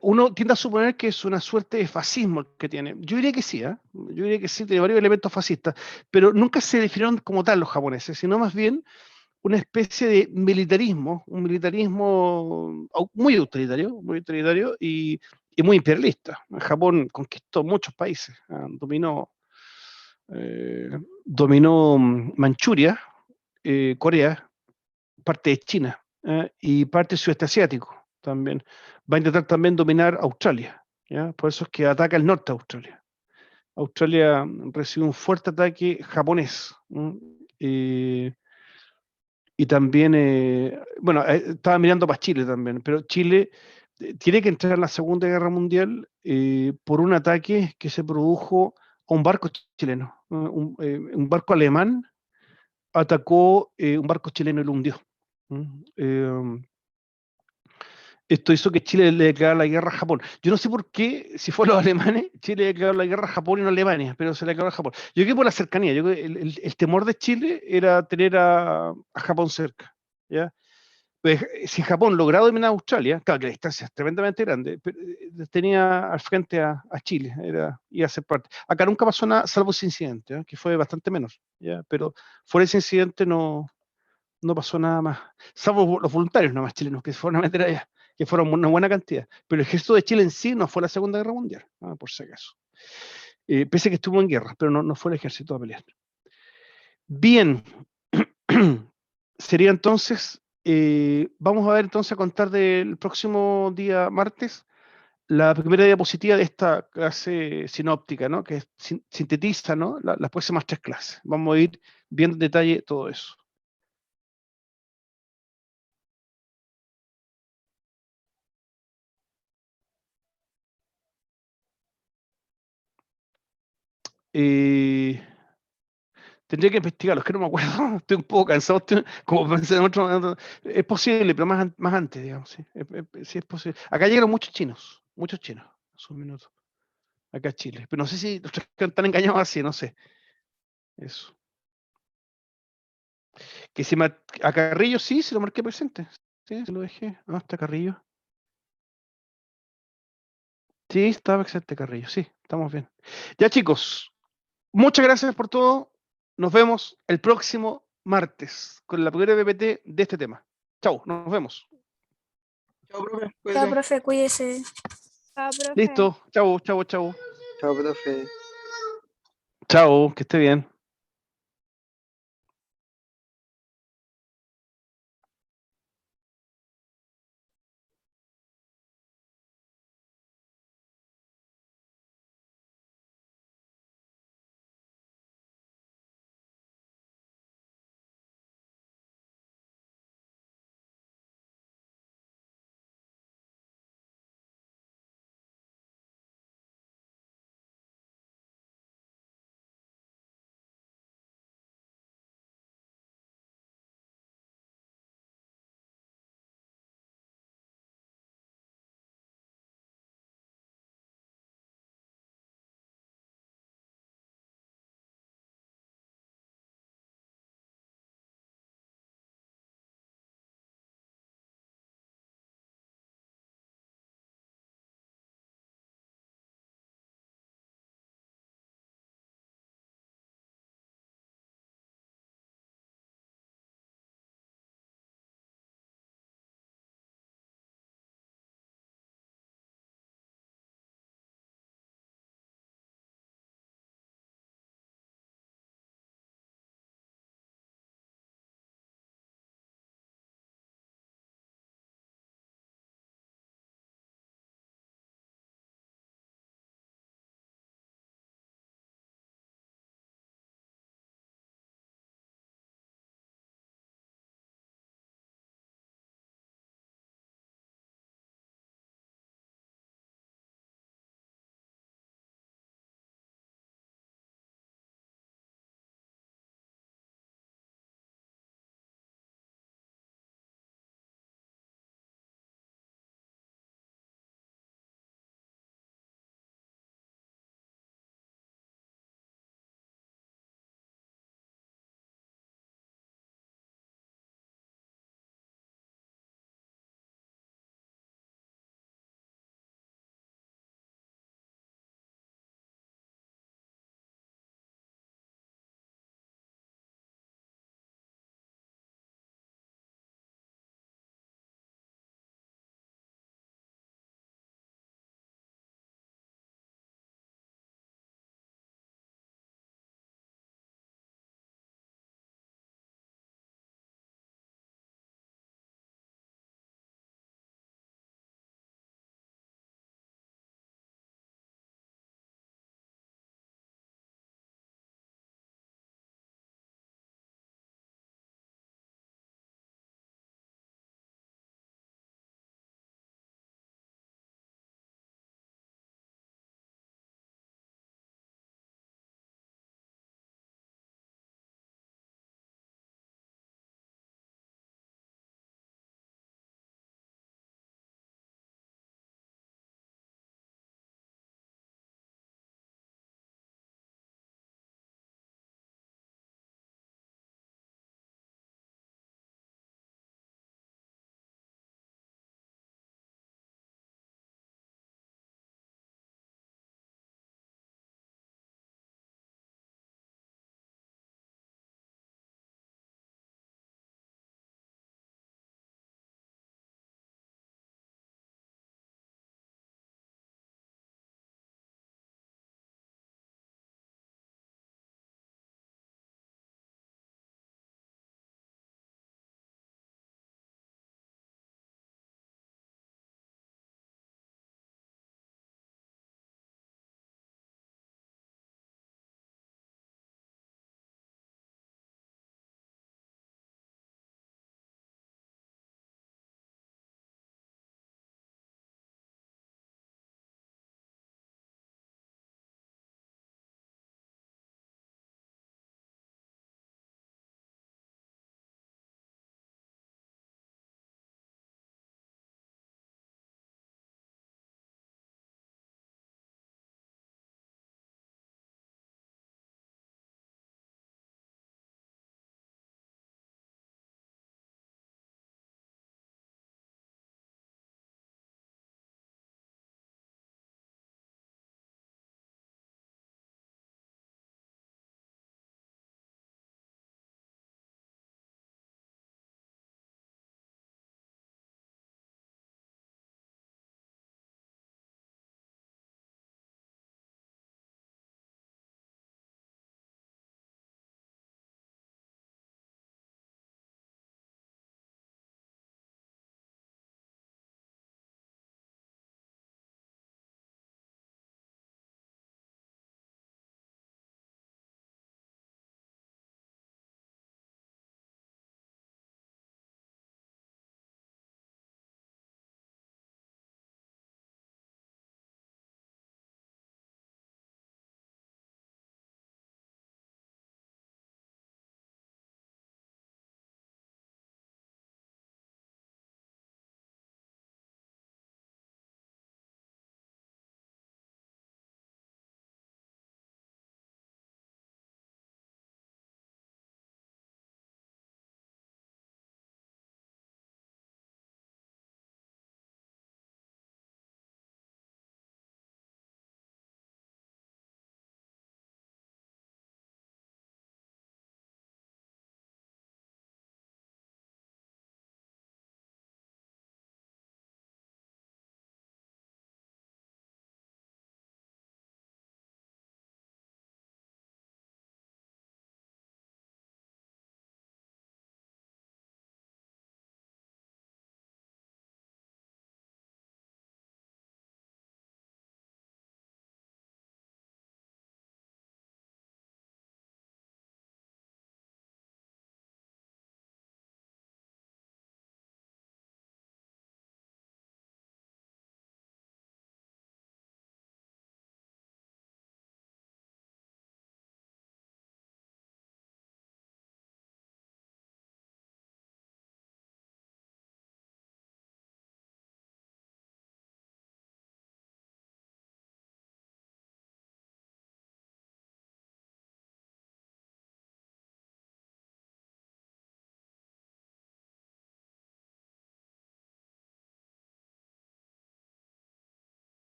uno tiende a suponer que es una suerte de fascismo el que tiene. Yo diría que sí, ¿eh? Yo diría que sí, tiene varios elementos fascistas, pero nunca se definieron como tal los japoneses, sino más bien una especie de militarismo, un militarismo muy autoritario y muy imperialista. Japón conquistó muchos países, dominó Manchuria, Corea, parte de China y parte del sudeste asiático también. Va a intentar también dominar Australia, ¿ya? Por eso es que ataca el norte de Australia. Australia recibe un fuerte ataque japonés. Y también, bueno, estaba mirando para Chile también, pero Chile tiene que entrar en la Segunda Guerra Mundial por un ataque que se produjo a un barco chileno. Un barco alemán atacó un barco chileno y lo hundió. Esto hizo que Chile le declarara la guerra a Japón. Yo no sé por qué, si fue los alemanes, Chile le declaró la guerra a Japón y no a Alemania, pero se le declaró a Japón. Yo creo que por la cercanía, yo creo que el temor de Chile era tener a Japón cerca, ¿ya? Pues, si Japón lograba dominar Australia, claro que la distancia es tremendamente grande, pero tenía al frente a Chile, iba a ser parte. Acá nunca pasó nada, salvo ese incidente, ¿eh? Que fue bastante menos, ¿ya? Pero fuera ese incidente no pasó nada más, salvo los voluntarios nomás chilenos que se fueron a meter allá. que fueron una buena cantidad. Pero el ejército de Chile en sí no fue la Segunda Guerra Mundial, por si acaso. Pese a que estuvo en guerra, pero no fue el ejército a pelear. Bien, sería entonces, vamos a ver entonces a contar del próximo día martes la primera diapositiva de esta clase sinóptica, ¿no? Que sintetiza, ¿no? Las próximas 3 clases. Vamos a ir viendo en detalle todo eso. Tendría que investigarlo, es que no me acuerdo, estoy un poco cansado, como pensé en otro, es posible, pero más antes, digamos, sí, sí es posible. Acá llegaron muchos chinos, hace un minuto, acá a Chile, pero no sé si los están engañados así, no sé, eso. Que si a Carrillo sí, se lo marqué presente, sí, se lo dejé, no, está Carrillo. Sí, estaba presente Carrillo, sí, estamos bien. Ya chicos, muchas gracias por todo. Nos vemos el próximo martes con la primera PPT de este tema. Chau, nos vemos. Chao, profe. Chao, Cuídate. profe, cuídese. Chao, profe. Listo. Chau. Chao, profe. Chao, que esté bien.